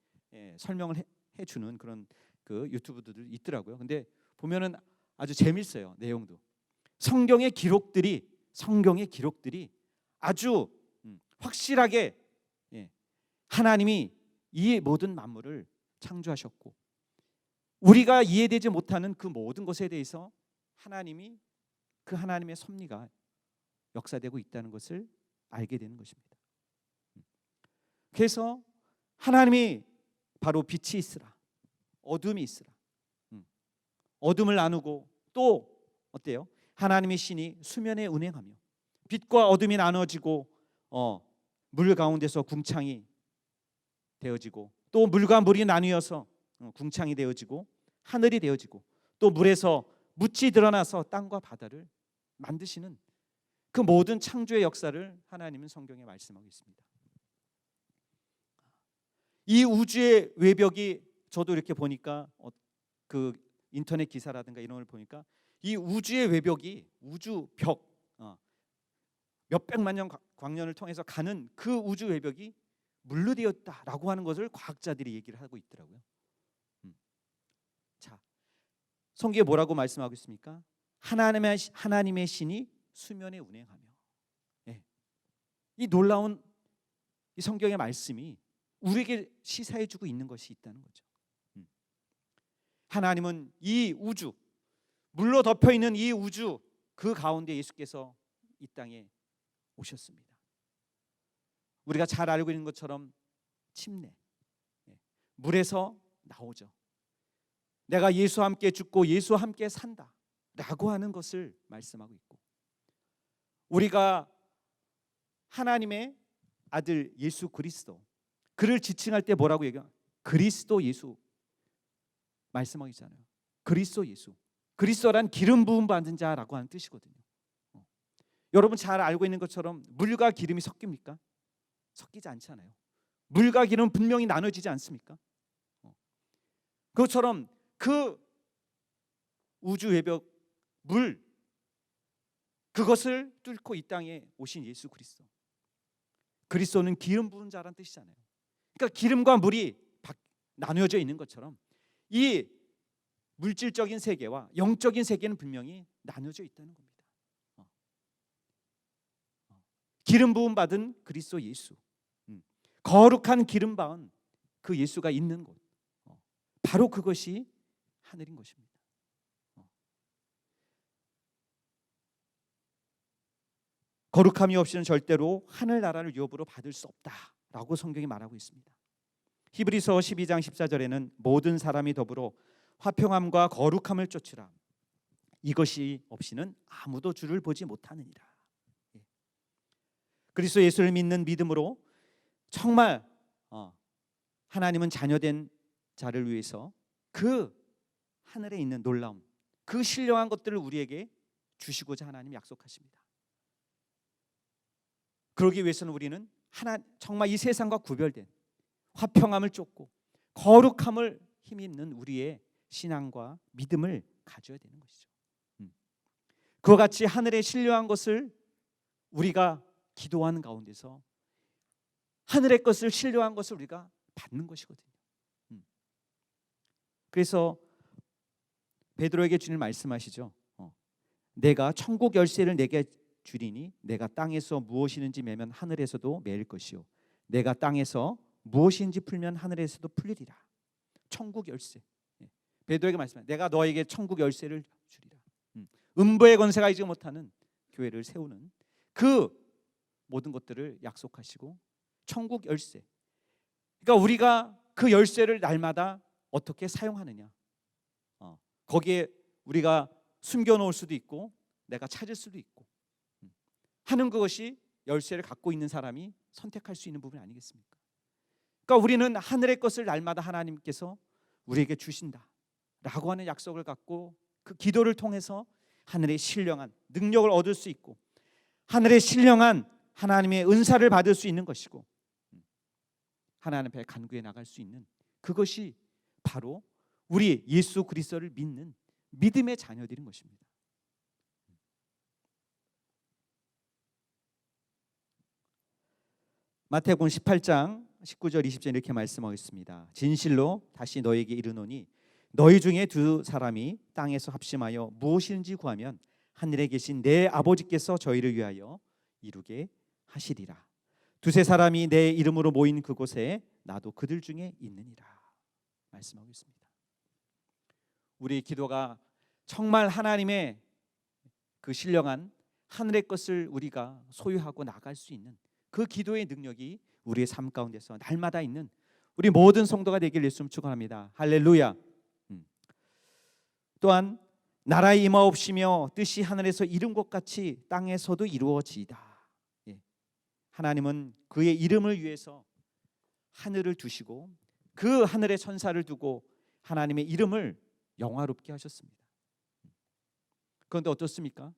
설명을 해주는 그런 그 유튜브들이 있더라고요. 근데 보면은 아주 재밌어요. 내용도 성경의 기록들이 아주 확실하게 하나님이 이 모든 만물을 창조하셨고 우리가 이해되지 못하는 그 모든 것에 대해서 하나님이 그 하나님의 섭리가 역사되고 있다는 것을 알게 되는 것입니다. 그래서 하나님이 바로 빛이 있으라, 어둠이 있으라, 어둠을 나누고 또 어때요? 하나님의 신이 수면에 운행하며 빛과 어둠이 나눠지고 물 가운데서 궁창이 되어지고 또 물과 물이 나뉘어서 궁창이 되어지고 하늘이 되어지고 또 물에서 묻이 드러나서 땅과 바다를 만드시는 그 모든 창조의 역사를 하나님은 성경에 말씀하고 있습니다. 이 우주의 외벽이 저도 이렇게 보니까 그 인터넷 기사라든가 이런 걸 보니까 이 우주의 외벽이 우주 벽 몇백만 년 광년을 통해서 가는 그 우주 외벽이 물로 되었다라고 하는 것을 과학자들이 얘기를 하고 있더라고요. 자, 성경에 뭐라고 말씀하고 있습니까? 하나님의 신이 수면에 운행하며. 예. 이 놀라운 이 성경의 말씀이 우리에게 시사해주고 있는 것이 있다는 거죠. 하나님은 이 우주, 물로 덮여 있는 이 우주 그 가운데 예수께서 이 땅에 오셨습니다. 우리가 잘 알고 있는 것처럼 침례, 물에서 나오죠. 내가 예수와 함께 죽고 예수와 함께 산다 라고 하는 것을 말씀하고 있고, 우리가 하나님의 아들 예수 그리스도, 그를 지칭할 때 뭐라고 얘기해요? 그리스도 예수 말씀하고 있잖아요. 그리스도 예수, 그리스도란 기름 부음 받은 자라고 하는 뜻이거든요. 여러분 잘 알고 있는 것처럼 물과 기름이 섞입니까? 섞이지 않잖아요. 물과 기름은 분명히 나눠지지 않습니까? 그것처럼 그 우주 외벽 물, 그것을 뚫고 이 땅에 오신 예수 그리스도, 그리스도는 기름 부은 자라는 뜻이잖아요. 그러니까 기름과 물이 나누어져 있는 것처럼 이 물질적인 세계와 영적인 세계는 분명히 나누어져 있다는 겁니다. 기름 부음 받은 그리스도 예수, 거룩한 기름 바은 그 예수가 있는 곳, 바로 그것이 하늘인 것입니다. 거룩함이 없이는 절대로 하늘나라를 유업으로 받을 수 없다라고 성경이 말하고 있습니다. 히브리서 12장 14절에는 모든 사람이 더불어 화평함과 거룩함을 쫓으라. 이것이 없이는 아무도 주를 보지 못하느니라. 그리스도 예수를 믿는 믿음으로 정말 하나님은 자녀된 자를 위해서 그 하늘에 있는 놀라움, 그 신령한 것들을 우리에게 주시고자 하나님 약속하십니다. 그러기 위해서는 우리는 정말 이 세상과 구별된 화평함을 쫓고 거룩함을 힘입는 우리의 신앙과 믿음을 가져야 되는 것이죠. 그와 같이 하늘의 신령한 것을 우리가 기도하는 가운데서 하늘의 것을, 신령한 것을 우리가 받는 것이거든요. 그래서 베드로에게 주님 말씀하시죠. 내가 천국 열쇠를 내게 주리니 내가 땅에서 무엇이든지 매면 하늘에서도 매일 것이요 내가 땅에서 무엇인지 풀면 하늘에서도 풀리리라. 천국 열쇠. 베드로에게 말씀합니다. 내가 너에게 천국 열쇠를 주리라. 음부의 권세가 이지 못하는 교회를 세우는 그 모든 것들을 약속하시고 천국 열쇠. 그러니까 우리가 그 열쇠를 날마다 어떻게 사용하느냐. 거기에 우리가 숨겨놓을 수도 있고 내가 찾을 수도 있고 하는 그것이 열쇠를 갖고 있는 사람이 선택할 수 있는 부분 아니겠습니까? 그러니까 우리는 하늘의 것을 날마다 하나님께서 우리에게 주신다라고 하는 약속을 갖고 그 기도를 통해서 하늘의 신령한 능력을 얻을 수 있고 하늘의 신령한 하나님의 은사를 받을 수 있는 것이고 하나님 앞에 간구해 나갈 수 있는 그것이 바로 우리 예수 그리스도를 믿는 믿음의 자녀들인 것입니다. 마태복음 18장 19절 20절 이렇게 말씀하고 있습니다. 진실로 다시 너에게 이르노니 너희 중에 두 사람이 땅에서 합심하여 무엇인지 구하면 하늘에 계신 내 아버지께서 저희를 위하여 이루게 하시리라. 두세 사람이 내 이름으로 모인 그곳에 나도 그들 중에 있느니라 말씀하고 있습니다. 우리의 기도가 정말 하나님의 그 신령한 하늘의 것을 우리가 소유하고 나갈 수 있는 그 기도의 능력이 우리의 삶 가운데서 날마다 있는 우리 모든 성도가 되길 예수님 축원합니다. 할렐루야. 또한 나라의 임하옵시며 뜻이 하늘에서 이룬 것 같이 땅에서도 이루어지이다. 하나님은 그의 이름을 위해서 하늘을 두시고 그 하늘에 천사를 두고 하나님의 이름을 영화롭게 하셨습니다. 그런데 어떻습니까?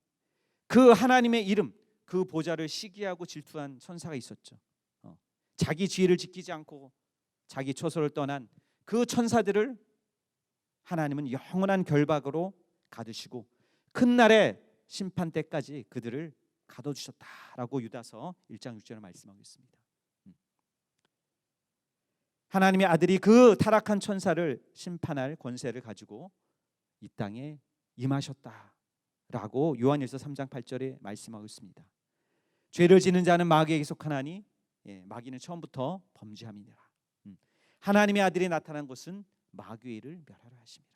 그 하나님의 이름, 그 보좌를 시기하고 질투한 천사가 있었죠. 자기 지혜를 지키지 않고 자기 처소를 떠난 그 천사들을 하나님은 영원한 결박으로 가두시고 큰 날의 심판 때까지 그들을 가둬주셨다라고 유다서 1장 6절에 말씀하고 있습니다. 하나님의 아들이 그 타락한 천사를 심판할 권세를 가지고 이 땅에 임하셨다라고 요한일서 3장 8절에 말씀하고 있습니다. 죄를 지는 자는 마귀에게 속하나니 마귀는 처음부터 범죄함이니라. 하나님의 아들이 나타난 것은 마귀의 일을 멸하려 하심이라.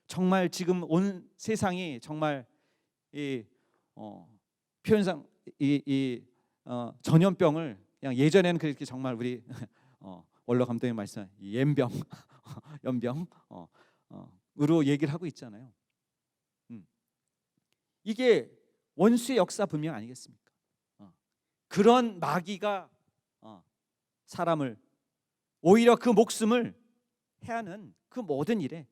정말 지금 온 세상이 정말 표현상 전염병을 그냥 예전에는 그렇게 정말 우리 원로 감독님 말씀 연병 연병으로 얘기를 하고 있잖아요. 이게 원수의 역사 분명 아니겠습니까? 그런 마귀가 사람을 오히려 그 목숨을 해하는 그 모든 일에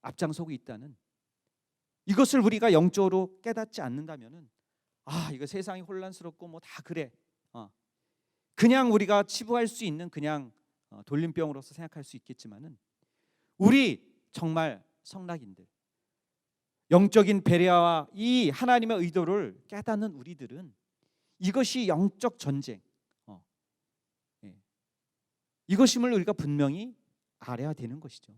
앞장서고 있다는 이것을 우리가 영적으로 깨닫지 않는다면은 이거 세상이 혼란스럽고 뭐 다 그래. 그냥 우리가 치부할 수 있는 그냥 돌림병으로서 생각할 수 있겠지만은 우리 정말 성락인들 영적인 배려와 이 하나님의 의도를 깨닫는 우리들은 이것이 영적 전쟁 이것임을 우리가 분명히 알아야 되는 것이죠.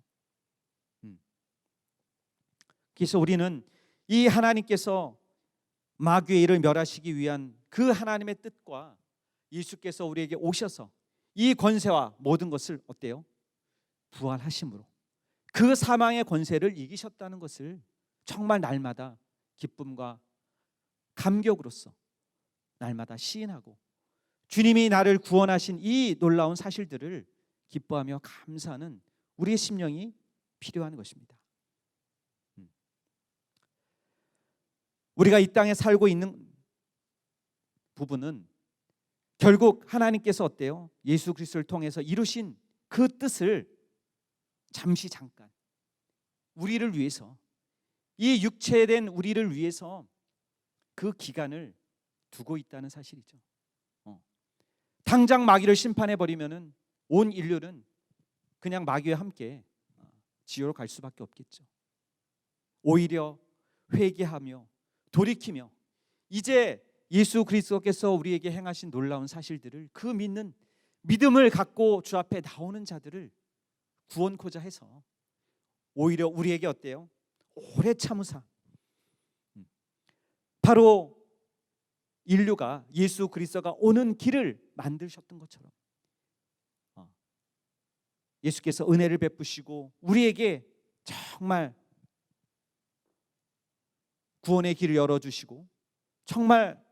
그래서 우리는 이 하나님께서 마귀의 일을 멸하시기 위한 그 하나님의 뜻과 예수께서 우리에게 오셔서 이 권세와 모든 것을 어때요? 부활하심으로 그 사망의 권세를 이기셨다는 것을 정말 날마다 기쁨과 감격으로서 날마다 시인하고 주님이 나를 구원하신 이 놀라운 사실들을 기뻐하며 감사하는 우리의 심령이 필요한 것입니다. 우리가 이 땅에 살고 있는 부분은 결국 하나님께서 어때요? 예수 그리스도를 통해서 이루신 그 뜻을 잠시 잠깐 우리를 위해서 이 육체된 우리를 위해서 그 기간을 두고 있다는 사실이죠. 당장 마귀를 심판해 버리면은 온 인류는 그냥 마귀와 함께 지옥으로 갈 수밖에 없겠죠. 오히려 회개하며 돌이키며 이제 예수 그리스도께서 우리에게 행하신 놀라운 사실들을 그 믿는 믿음을 갖고 주 앞에 나오는 자들을 구원코자 해서 오히려 우리에게 어때요? 오래 참으사 바로 인류가 예수 그리스도가 오는 길을 만드셨던 것처럼 예수께서 은혜를 베푸시고 우리에게 정말 구원의 길을 열어주시고 정말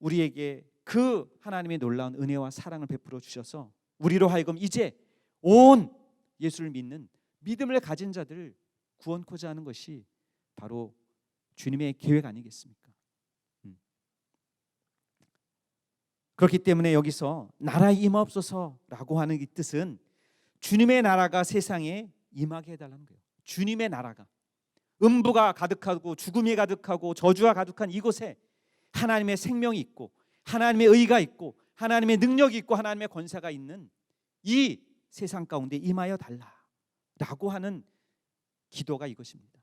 우리에게 그 하나님의 놀라운 은혜와 사랑을 베풀어 주셔서 우리로 하여금 이제 온 예수를 믿는 믿음을 가진 자들을 구원코자 하는 것이 바로 주님의 계획 아니겠습니까? 그렇기 때문에 여기서 나라에 임하옵소서라고 하는 이 뜻은 주님의 나라가 세상에 임하게 해달라는 거예요. 주님의 나라가 음부가 가득하고 죽음이 가득하고 저주가 가득한 이곳에 하나님의 생명이 있고 하나님의 의가 있고 하나님의 능력이 있고 하나님의 권세가 있는 이 세상 가운데 임하여 달라라고 하는 기도가 이것입니다.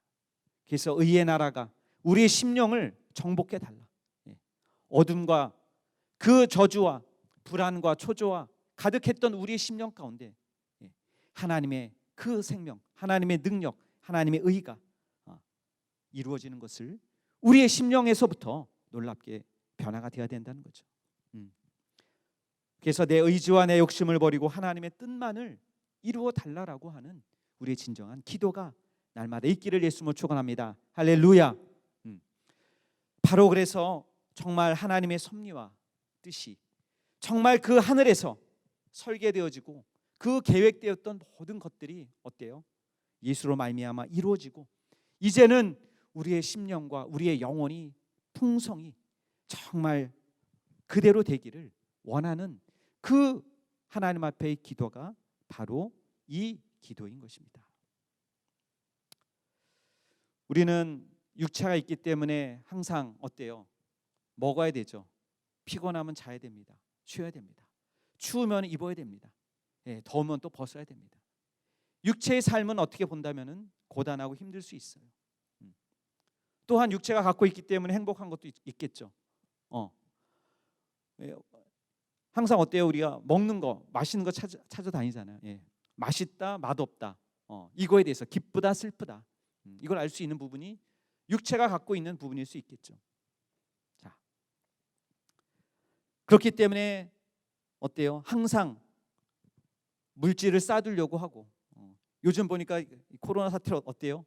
그래서 의의 나라가 우리의 심령을 정복해 달라. 어둠과 그 저주와 불안과 초조와 가득했던 우리의 심령 가운데 하나님의 그 생명, 하나님의 능력, 하나님의 의가 이루어지는 것을 우리의 심령에서부터 놀랍게 변화가 되어야 된다는 거죠. 그래서 내 의지와 내 욕심을 버리고 하나님의 뜻만을 이루어 달라라고 하는 우리의 진정한 기도가 날마다 있기를 예수님으로 축원합니다. 할렐루야. 바로 그래서 정말 하나님의 섭리와 뜻이 정말 그 하늘에서 설계되어지고 그 계획되었던 모든 것들이 어때요? 예수로 말미암아 이루어지고 이제는 우리의 심령과 우리의 영혼이 풍성히 정말 그대로 되기를 원하는 그 하나님 앞의 기도가 바로 이 기도인 것입니다. 우리는 육체가 있기 때문에 항상 어때요? 먹어야 되죠. 피곤하면 자야 됩니다. 쉬어야 됩니다. 추우면 입어야 됩니다. 더우면 또 벗어야 됩니다. 육체의 삶은 어떻게 본다면은 고단하고 힘들 수 있어요. 또한 육체가 갖고 있기 때문에 행복한 것도 있겠죠. 항상 어때요? 우리가 먹는 거, 맛있는 거 찾아다니잖아요. 맛있다, 맛없다. 이거에 대해서 기쁘다, 슬프다. 이걸 알 수 있는 부분이 육체가 갖고 있는 부분일 수 있겠죠. 자, 그렇기 때문에 어때요? 항상 물질을 쌓아두려고 하고 요즘 보니까 코로나 사태로 어때요?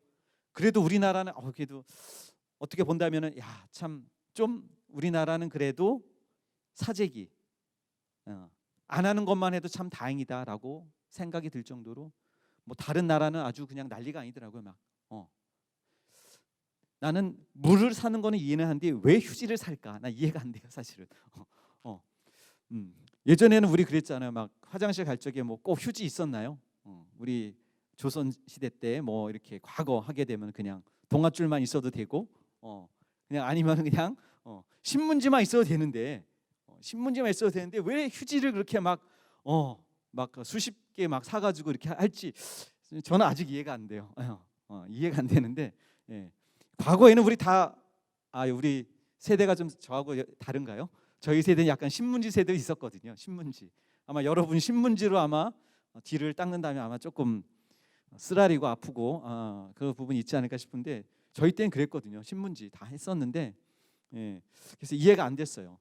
그래도 우리나라는 그래도 어떻게 본다면은 참 좀 우리나라는 그래도 사재기 안 하는 것만 해도 참 다행이다라고 생각이 들 정도로 뭐 다른 나라는 아주 그냥 난리가 아니더라고요. 막 나는 물을 사는 거는 이해는 하는데 왜 휴지를 살까? 나 이해가 안 돼요, 사실은. 예전에는 우리 그랬잖아요. 막 화장실 갈 적에 뭐 꼭 휴지 있었나요? 우리 조선 시대 때 뭐 이렇게 과거 하게 되면 그냥 동아줄만 있어도 되고, 그냥 아니면 그냥 신문지만 있어도 되는데, 신문지만 있어도 되는데 왜 휴지를 그렇게 막 수십 개 막 사가지고 이렇게 할지 저는 아직 이해가 안 돼요. 이해가 안 되는데, 과거에는 우리 다 우리 세대가 좀 저하고 다른가요? 저희 세대는 약간 신문지 세대 있었거든요. 신문지. 아마 여러분 신문지로 아마 뒤를 닦는다면 아마 조금 쓰라리고 아프고 그 부분이 있지 않을까 싶은데 저희 때는 그랬거든요. 신문지 다 했었는데 그래서 이해가 안 됐어요.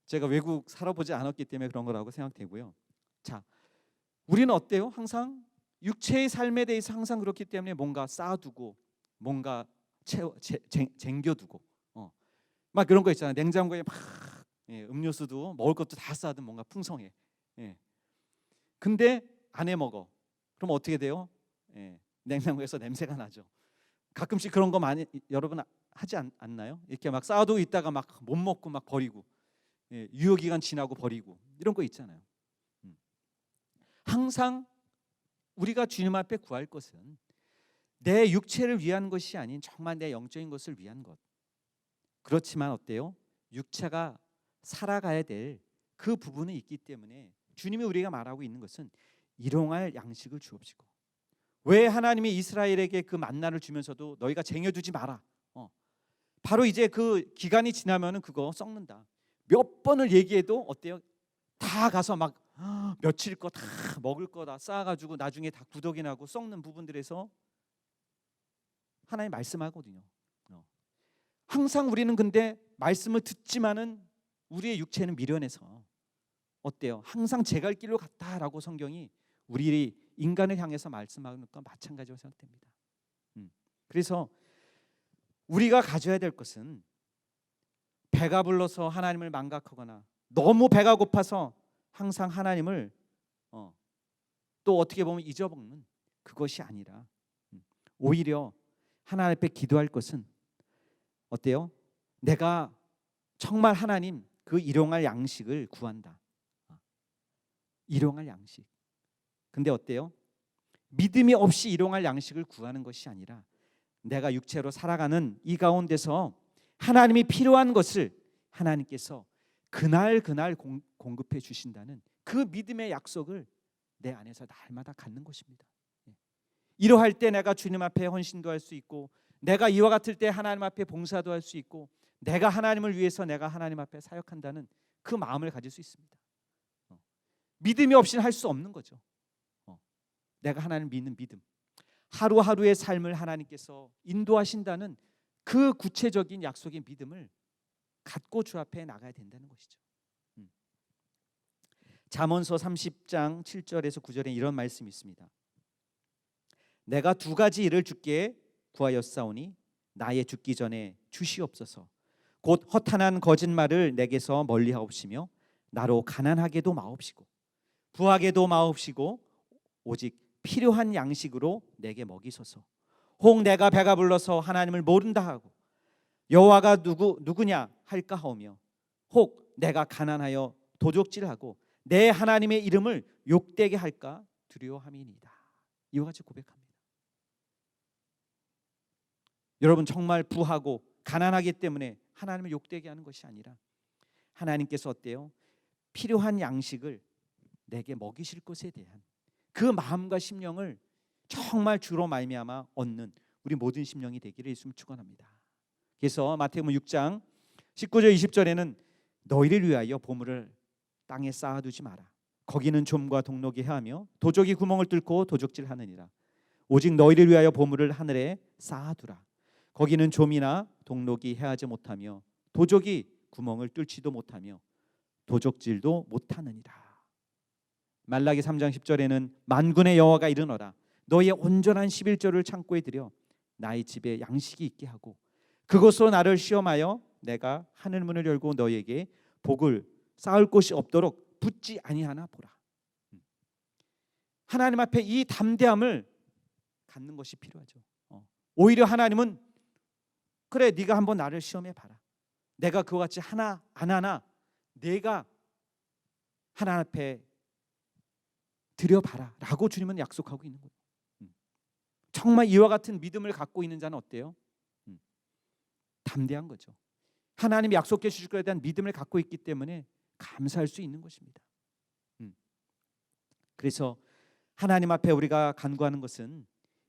제가 외국 살아보지 않았기 때문에 그런 거라고 생각되고요. 자, 우리는 어때요? 항상 육체의 삶에 대해서 항상 그렇기 때문에 뭔가 쌓아두고 뭔가 쟁겨두고 막 그런 거 있잖아요. 냉장고에 막 음료수도 먹을 것도 다 쌓아둔 뭔가 풍성해. 근데 안 해 먹어. 그럼 어떻게 돼요? 냉장고에서 냄새가 나죠. 가끔씩 그런 거 많이 여러분 하지 않나요? 이렇게 막 쌓아두고 있다가 막 못 먹고 막 버리고 유효기간 지나고 버리고 이런 거 있잖아요. 항상 우리가 주님 앞에 구할 것은 내 육체를 위한 것이 아닌 정말 내 영적인 것을 위한 것. 그렇지만 어때요? 육체가 살아가야 될 그 부분이 있기 때문에 주님이 우리가 말하고 있는 것은 일용할 양식을 주옵시고. 왜 하나님이 이스라엘에게 그 만나를 주면서도 너희가 쟁여두지 마라. 바로 이제 그 기간이 지나면은 그거 썩는다. 몇 번을 얘기해도 어때요? 다 가서 막 며칠 거 다 먹을 거 다 쌓아가지고 나중에 다 구더기 나고 썩는 부분들에서 하나님 말씀하거든요. 항상 우리는 근데 말씀을 듣지만은 우리의 육체는 미련해서 어때요? 항상 제 갈 길로 갔다라고 성경이 우리 인간을 향해서 말씀하는 것과 마찬가지로 생각됩니다. 그래서 우리가 가져야 될 것은 배가 불러서 하나님을 망각하거나 너무 배가 고파서 항상 하나님을 또 어떻게 보면 잊어먹는 그것이 아니라 오히려 하나님 앞에 기도할 것은 어때요? 내가 정말 하나님 그 일용할 양식을 구한다. 일용할 양식. 근데 어때요? 믿음이 없이 일용할 양식을 구하는 것이 아니라 내가 육체로 살아가는 이 가운데서 하나님이 필요한 것을 하나님께서 그날 공급해 주신다는 그 믿음의 약속을 내 안에서 날마다 갖는 것입니다. 이러할 때 내가 주님 앞에 헌신도 할 수 있고, 내가 이와 같을 때 하나님 앞에 봉사도 할 수 있고, 내가 하나님을 위해서 내가 하나님 앞에 사역한다는 그 마음을 가질 수 있습니다. 믿음이 없이는 할 수 없는 거죠. 내가 하나님을 믿는 믿음, 하루하루의 삶을 하나님께서 인도하신다는 그 구체적인 약속의 믿음을 갖고 주 앞에 나가야 된다는 것이죠. 잠언서 30장 7절에서 9절에 이런 말씀이 있습니다. 내가 두 가지 일을 주께 구하였사오니 나의 죽기 전에 주시옵소서. 곧 허탄한 거짓말을 내게서 멀리하옵시며 나로 가난하게도 마옵시고 부하게도 마옵시고 오직 필요한 양식으로 내게 먹이소서. 혹 내가 배가 불러서 하나님을 모른다 하고 여호와가 누구냐 할까 하오며 혹 내가 가난하여 도적질하고 내 하나님의 이름을 욕되게 할까 두려워함이니이다. 이와 같이 고백합니다. 여러분, 정말 부하고 가난하기 때문에 하나님을 욕되게 하는 것이 아니라 하나님께서 어때요? 필요한 양식을 내게 먹이실 것에 대한 그 마음과 심령을 정말 주로 말미암아 얻는 우리 모든 심령이 되기를 예수님 축원합니다. 그래서 마태복음 6장 19절 20절에는 너희를 위하여 보물을 땅에 쌓아두지 마라. 거기는 좀과 동록이 해하며 도적이 구멍을 뚫고 도적질하느니라. 오직 너희를 위하여 보물을 하늘에 쌓아두라. 거기는 좀이나 동록이 해하지 못하며 도적이 구멍을 뚫지도 못하며 도적질도 못하느니라. 말라기 3장 10절에는 만군의 여호와가 이르노라. 너희의 온전한 11조를 창고에 들여 나의 집에 양식이 있게 하고 그것으로 나를 시험하여 내가 하늘 문을 열고 너희에게 복을 쌓을 곳이 없도록 붙지 아니하나 보라. 하나님 앞에 이 담대함을 갖는 것이 필요하죠. 오히려 하나님은 그래, 네가 한번 나를 시험해 봐라. 내가 그와 같이 하나 안 하나 내가 하나님 앞에 드려봐라 라고 주님은 약속하고 있는 거예요. 정말 이와 같은 믿음을 갖고 있는 자는 어때요? 담대한 거죠. 하나님이 약속해 주실 것에 대한 믿음을 갖고 있기 때문에 감사할 수 있는 것입니다. 그래서 하나님 앞에 우리가 간구하는 것은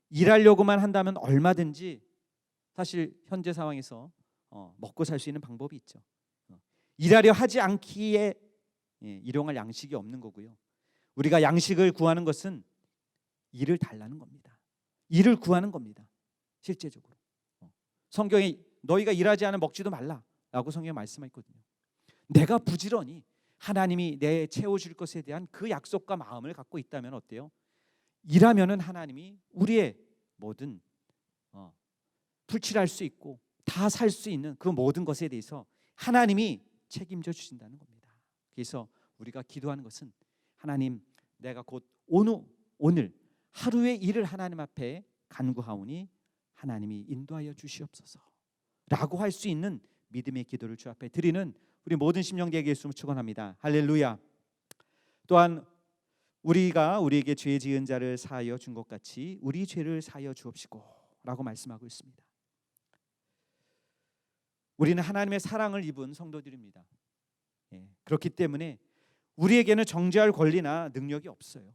일하려고만 한다면 얼마든지 사실 현재 상황에서 먹고 살 수 있는 방법이 있죠. 일하려 하지 않기에 일용할 양식이 없는 거고요. 우리가 양식을 구하는 것은 일을 달라는 겁니다. 일을 구하는 겁니다. 실제적으로 성경에 너희가 일하지 않으면 먹지도 말라라고 성경에 말씀하거든요. 내가 부지런히 하나님이 내 채워줄 것에 대한 그 약속과 마음을 갖고 있다면 어때요? 일하면은 하나님이 우리의 모든 풀칠할 수 있고 다 살 수 있는 그 모든 것에 대해서 하나님이 책임져 주신다는 겁니다. 그래서 우리가 기도하는 것은 하나님, 내가 곧 오늘 하루의 일을 하나님 앞에 간구하오니 하나님이 인도하여 주시옵소서 라고 할 수 있는 믿음의 기도를 주 앞에 드리는 우리 모든 심령되게 예수님을 축원합니다. 할렐루야. 또한 우리가 우리에게 죄 지은 자를 사하여 준 것 같이 우리 죄를 사하여 주옵시고 라고 말씀하고 있습니다. 우리는 하나님의 사랑을 입은 성도들입니다. 그렇기 때문에 우리에게는 정죄할 권리나 능력이 없어요.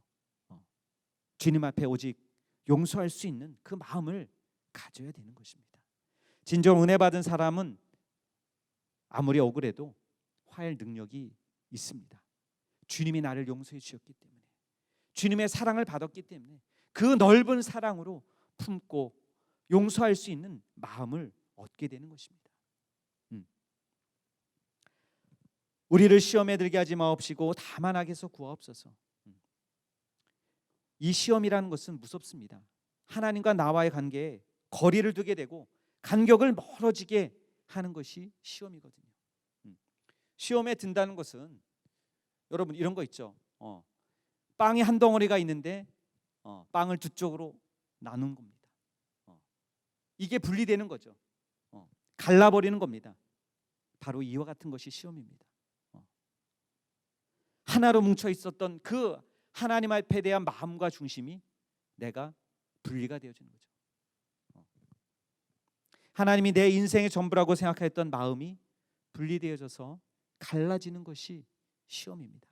주님 앞에 오직 용서할 수 있는 그 마음을 가져야 되는 것입니다. 진정 은혜 받은 사람은 아무리 억울해도 화해할 능력이 있습니다. 주님이 나를 용서해 주셨기 때문에, 주님의 사랑을 받았기 때문에 그 넓은 사랑으로 품고 용서할 수 있는 마음을 얻게 되는 것입니다. 우리를 시험에 들게 하지 마옵시고 다만 악에서 구하옵소서. 이 시험이라는 것은 무섭습니다. 하나님과 나와의 관계에 거리를 두게 되고 간격을 멀어지게 하는 것이 시험이거든요. 시험에 든다는 것은 여러분 이런 거 있죠. 빵이 한 덩어리가 있는데 빵을 두 쪽으로 나눈 겁니다. 이게 분리되는 거죠. 갈라버리는 겁니다. 바로 이와 같은 것이 시험입니다. 하나로 뭉쳐 있었던 그 하나님 앞에 대한 마음과 중심이 내가 분리가 되어지는 거죠. 하나님이 내 인생의 전부라고 생각했던 마음이 분리되어져서 갈라지는 것이 시험입니다.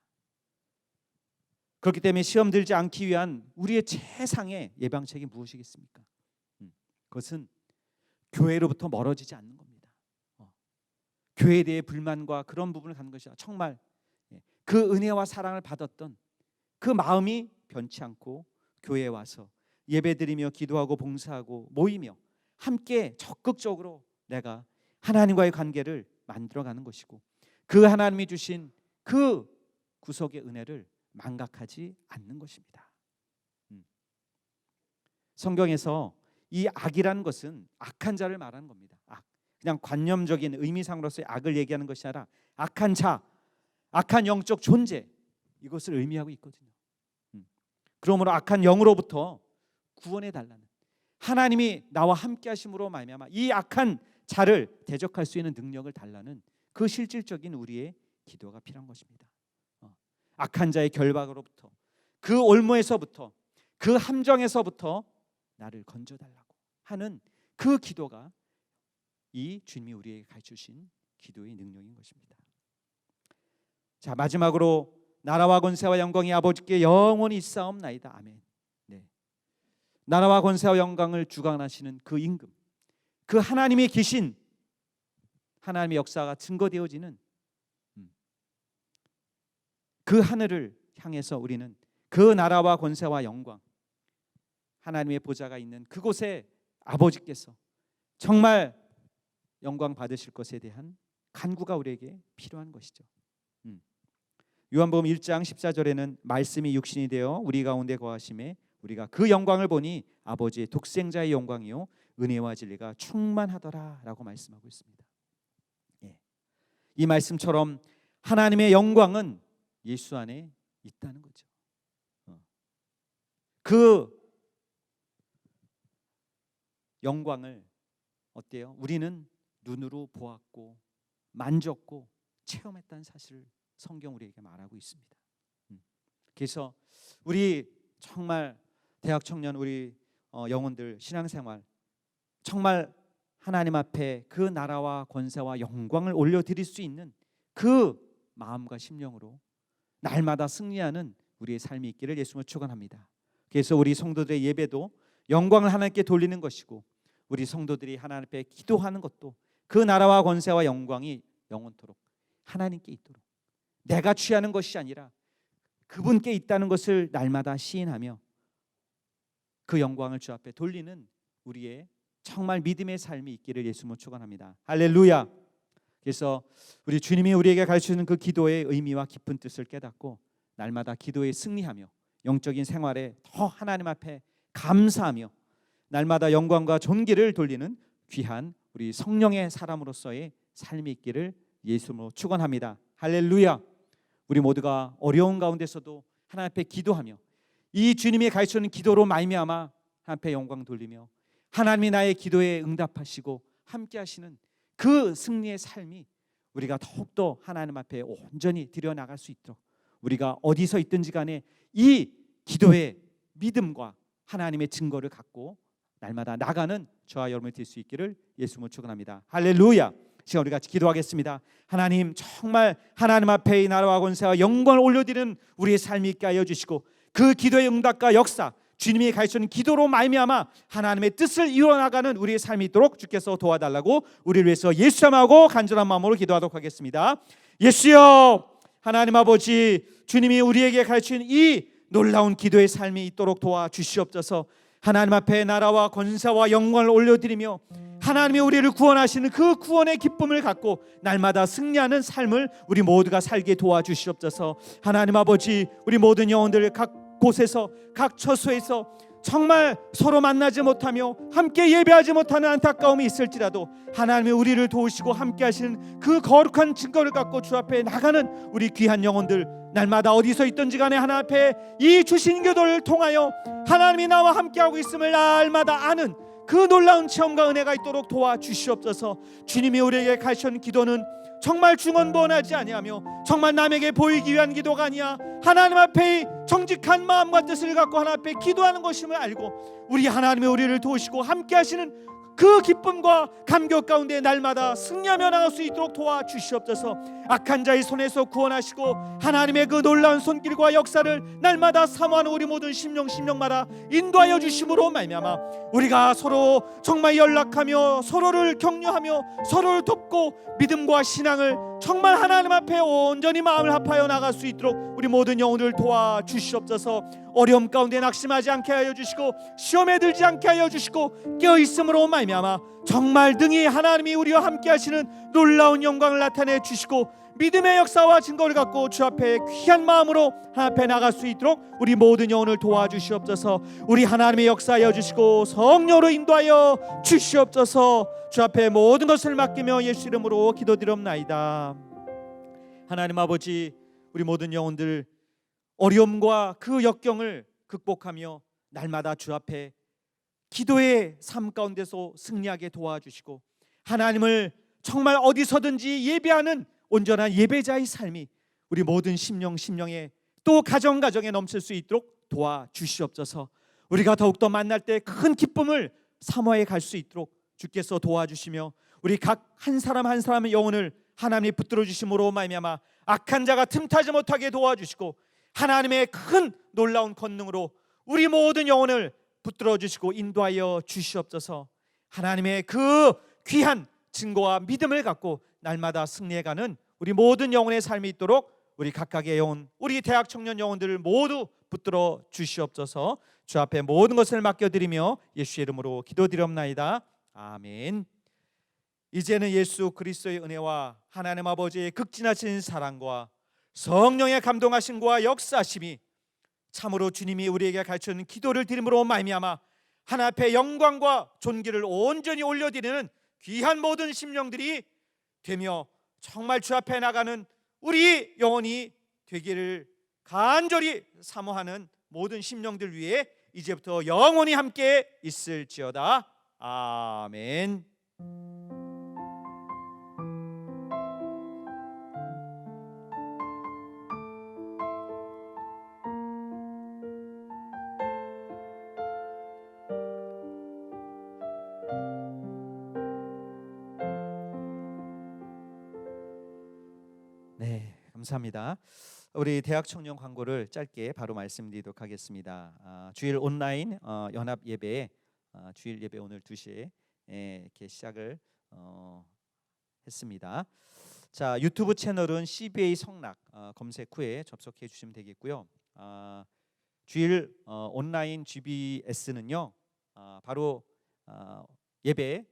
그렇기 때문에 시험 들지 않기 위한 우리의 최상의 예방책이 무엇이겠습니까? 그것은 교회로부터 멀어지지 않는 겁니다. 교회에 대해 불만과 그런 부분을 갖는 것이 아니라 정말 그 은혜와 사랑을 받았던 그 마음이 변치 않고 교회에 와서 예배드리며 기도하고 봉사하고 모이며 함께 적극적으로 내가 하나님과의 관계를 만들어가는 것이고 그 하나님이 주신 그 구속의 은혜를 망각하지 않는 것입니다. 성경에서 이 악이라는 것은 악한 자를 말하는 겁니다. 악. 그냥 관념적인 의미상으로서의 악을 얘기하는 것이 아니라 악한 자, 악한 영적 존재, 이것을 의미하고 있거든요. 그러므로 악한 영으로부터 구원해 달라는, 하나님이 나와 함께 하심으로 말미암아 이 악한 자를 대적할 수 있는 능력을 달라는 그 실질적인 우리의 기도가 필요한 것입니다. 악한 자의 결박으로부터, 그 올무에서부터, 그 함정에서부터 나를 건져달라고 하는 그 기도가 이 주님이 우리에게 가르쳐주신 기도의 능력인 것입니다. 자, 마지막으로 나라와 권세와 영광이 아버지께 영원히 있사옵나이다. 아멘. 네. 나라와 권세와 영광을 주관하시는 그 임금, 그 하나님의 계신 하나님의 역사가 증거되어지는 그 하늘을 향해서 우리는 그 나라와 권세와 영광, 하나님의 보좌가 있는 그곳에 아버지께서 정말 영광 받으실 것에 대한 간구가 우리에게 필요한 것이죠. 요한복음 1장 14절에는 말씀이 육신이 되어 우리 가운데 거하심에 우리가 그 영광을 보니 아버지의 독생자의 영광이요 은혜와 진리가 충만하더라라고 말씀하고 있습니다. 이 말씀처럼 하나님의 영광은 예수 안에 있다는 거죠. 그 영광을 어때요? 우리는 눈으로 보았고 만졌고 체험했다는 사실을 성경 우리에게 말하고 있습니다. 그래서 우리 정말 대학 청년 우리 영혼들 신앙생활 정말 하나님 앞에 그 나라와 권세와 영광을 올려드릴 수 있는 그 마음과 심령으로 날마다 승리하는 우리의 삶이 있기를 예수님을 축원합니다. 그래서 우리 성도들의 예배도 영광을 하나님께 돌리는 것이고 우리 성도들이 하나님 앞에 기도하는 것도 그 나라와 권세와 영광이 영원토록 하나님께 있도록 내가 취하는 것이 아니라 그분께 있다는 것을 날마다 시인하며 그 영광을 주 앞에 돌리는 우리의 정말 믿음의 삶이 있기를 예수님으로 축원합니다. 할렐루야. 그래서 우리 주님이 우리에게 가르치는 그 기도의 의미와 깊은 뜻을 깨닫고 날마다 기도에 승리하며 영적인 생활에 더 하나님 앞에 감사하며 날마다 영광과 존귀를 돌리는 귀한 우리 성령의 사람으로서의 삶이 있기를 예수님으로 축원합니다. 할렐루야. 우리 모두가 어려운 가운데서도 하나님 앞에 기도하며 이 주님이 가르치는 기도로 말미암아 하나님 앞에 영광 돌리며 하나님이 나의 기도에 응답하시고 함께 하시는 그 승리의 삶이 우리가 더욱더 하나님 앞에 온전히 드려나갈 수 있도록 우리가 어디서 있든지 간에 이 기도의 믿음과 하나님의 증거를 갖고 날마다 나가는 저와 여러분이 될 수 있기를 예수님으로 축원합니다. 할렐루야. 지금 우리 같이 기도하겠습니다. 하나님 정말 하나님 앞에 이 나라와 권세와 영광을 올려드리는 우리의 삶이 있게 하여 주시고 그 기도의 응답과 역사 주님이 가르치는 기도로 말미암아 하나님의 뜻을 이루어나가는 우리의 삶이 있도록 주께서 도와달라고 우리를 위해서 예수님하고 간절한 마음으로 기도하도록 하겠습니다. 예수여 하나님 아버지 주님이 우리에게 가르치는 이 놀라운 기도의 삶이 있도록 도와주시옵소서. 하나님 앞에 나라와 권세와 영광을 올려드리며 하나님이 우리를 구원하시는 그 구원의 기쁨을 갖고 날마다 승리하는 삶을 우리 모두가 살게 도와주시옵소서. 하나님 아버지 우리 모든 영혼들 각 곳에서 각 처소에서 정말 서로 만나지 못하며 함께 예배하지 못하는 안타까움이 있을지라도 하나님이 우리를 도우시고 함께 하시는 그 거룩한 증거를 갖고 주 앞에 나가는 우리 귀한 영혼들 날마다 어디서 있든지 간에 하나님 앞에 이 주신 기도를 통하여 하나님이 나와 함께하고 있음을 날마다 아는 그 놀라운 체험과 은혜가 있도록 도와주시옵소서. 주님이 우리에게 가르치는 기도는 정말 중언부언하지 아니하며 정말 남에게 보이기 위한 기도가 아니야 하나님 앞에 정직한 마음과 뜻을 갖고 하나님 앞에 기도하는 것임을 알고 우리 하나님이 우리를 도우시고 함께 하시는 그 기쁨과 감격 가운데 날마다 승리하며 나갈 수 있도록 도와주시옵소서. 악한 자의 손에서 구원하시고 하나님의 그 놀라운 손길과 역사를 날마다 사모하는 우리 모든 심령마다 인도하여 주심으로 말미암아 우리가 서로 정말 연락하며 서로를 격려하며 서로를 돕고 믿음과 신앙을 정말 하나님 앞에 온전히 마음을 합하여 나갈 수 있도록 우리 모든 영혼을 도와주시옵소서. 어려움 가운데 낙심하지 않게 하여 주시고 시험에 들지 않게 하여 주시고 깨어있음으로 말미암아 정말 능히 하나님이 우리와 함께 하시는 놀라운 영광을 나타내 주시고 믿음의 역사와 증거를 갖고 주 앞에 귀한 마음으로 하나님 앞에 나갈 수 있도록 우리 모든 영혼을 도와주시옵소서. 우리 하나님의 역사하여 주시고 성령으로 인도하여 주시옵소서. 주 앞에 모든 것을 맡기며 예수 이름으로 기도드리옵나이다. 하나님 아버지 우리 모든 영혼들 어려움과 그 역경을 극복하며 날마다 주 앞에 기도의 삶 가운데서 승리하게 도와주시고 하나님을 정말 어디서든지 예배하는 온전한 예배자의 삶이 우리 모든 심령에 또 가정에 넘칠 수 있도록 도와주시옵소서. 우리가 더욱더 만날 때 큰 기쁨을 사모해 갈 수 있도록 주께서 도와주시며 우리 각 한 사람 한 사람의 영혼을 하나님이 붙들어 주심으로 말미암아 악한 자가 틈타지 못하게 도와주시고 하나님의 큰 놀라운 권능으로 우리 모든 영혼을 붙들어 주시고 인도하여 주시옵소서. 하나님의 그 귀한 증거와 믿음을 갖고 날마다 승리해가는 우리 모든 영혼의 삶이 있도록 우리 각각의 영혼, 우리 대학 청년 영혼들을 모두 붙들어 주시옵소서. 주 앞에 모든 것을 맡겨드리며 예수의 이름으로 기도드리옵나이다. 아멘. 이제는 예수 그리스도의 은혜와 하나님 아버지의 극진하신 사랑과 성령의 감동하심과 역사심이 참으로 주님이 우리에게 가르쳐준 기도를 드림으로 말미암아 하나님 앞에 영광과 존귀를 온전히 올려드리는 귀한 모든 심령들이 되며 정말 주 앞에 나가는 우리 영혼이 되기를 간절히 사모하는 모든 심령들 위해 이제부터 영원히 함께 있을지어다. 아멘. 네, 감사합니다. 우리 대학 청년 광고를 짧게 바로 말씀드리도록 하겠습니다. 주일 온라인 연합 예배, 주일 예배 오늘 2시에 이렇게 시작을 했습니다. 자, 유튜브 채널은 CBA 성락 검색 후에 접속해 주시면 되겠고요. 주일 온라인 GBS는요, 바로 예배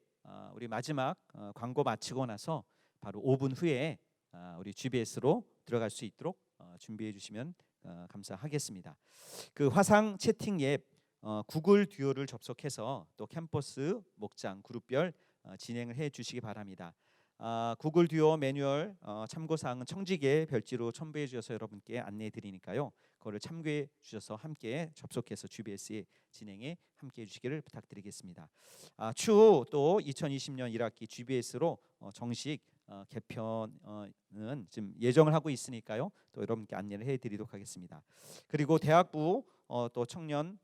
우리 마지막 광고 마치고 나서 바로 5분 후에 우리 GBS로 들어갈 수 있도록 준비해 주시면 감사하겠습니다. 그 화상 채팅 앱 구글 듀오를 접속해서 또 캠퍼스 목장 그룹별 진행을 해 주시기 바랍니다. 구글 듀오 매뉴얼 참고사항은 청지기에 별지로 첨부해 주셔서 여러분께 안내해 드리니까요. 그거를 참고해 주셔서 함께 접속해서 GBS의 진행에 함께 해 주시기를 부탁드리겠습니다. 추후 또 2020년 1학기 GBS로 정식 개편은 지금 예정을 하고 있으니까요. 또 여러분께 안내를 해드리도록 하겠습니다. 그리고 대학부 또 청년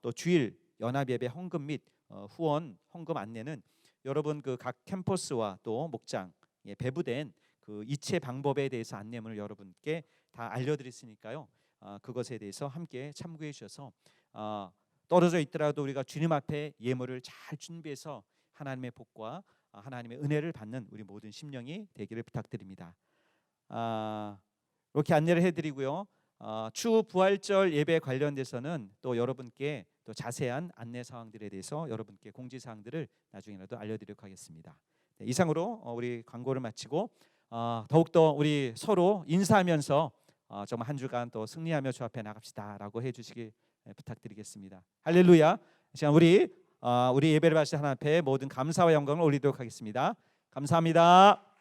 또 주일 연합 예배 헌금 및 후원 헌금 안내는 여러분 그 각 캠퍼스와 또 목장에 배부된 그 이체 방법에 대해서 안내문을 여러분께 다 알려드렸으니까요. 그것에 대해서 함께 참고해 주셔서 떨어져 있더라도 우리가 주님 앞에 예물을 잘 준비해서 하나님의 복과 하나님의 은혜를 받는 우리 모든 심령이 되기를 부탁드립니다. 이렇게 안내를 해드리고요. 추후 부활절 예배 관련돼서는 또 여러분께 또 자세한 안내 사항들에 대해서 여러분께 공지 사항들을 나중에라도 알려드리도록 하겠습니다. 네, 이상으로 우리 광고를 마치고 더욱더 우리 서로 인사하면서 정말 한 주간 또 승리하며 주 앞에 나갑시다라고 해주시기 부탁드리겠습니다. 할렐루야. 시간 우리 예배를 받으신 하나님 앞에 모든 감사와 영광을 올리도록 하겠습니다. 감사합니다.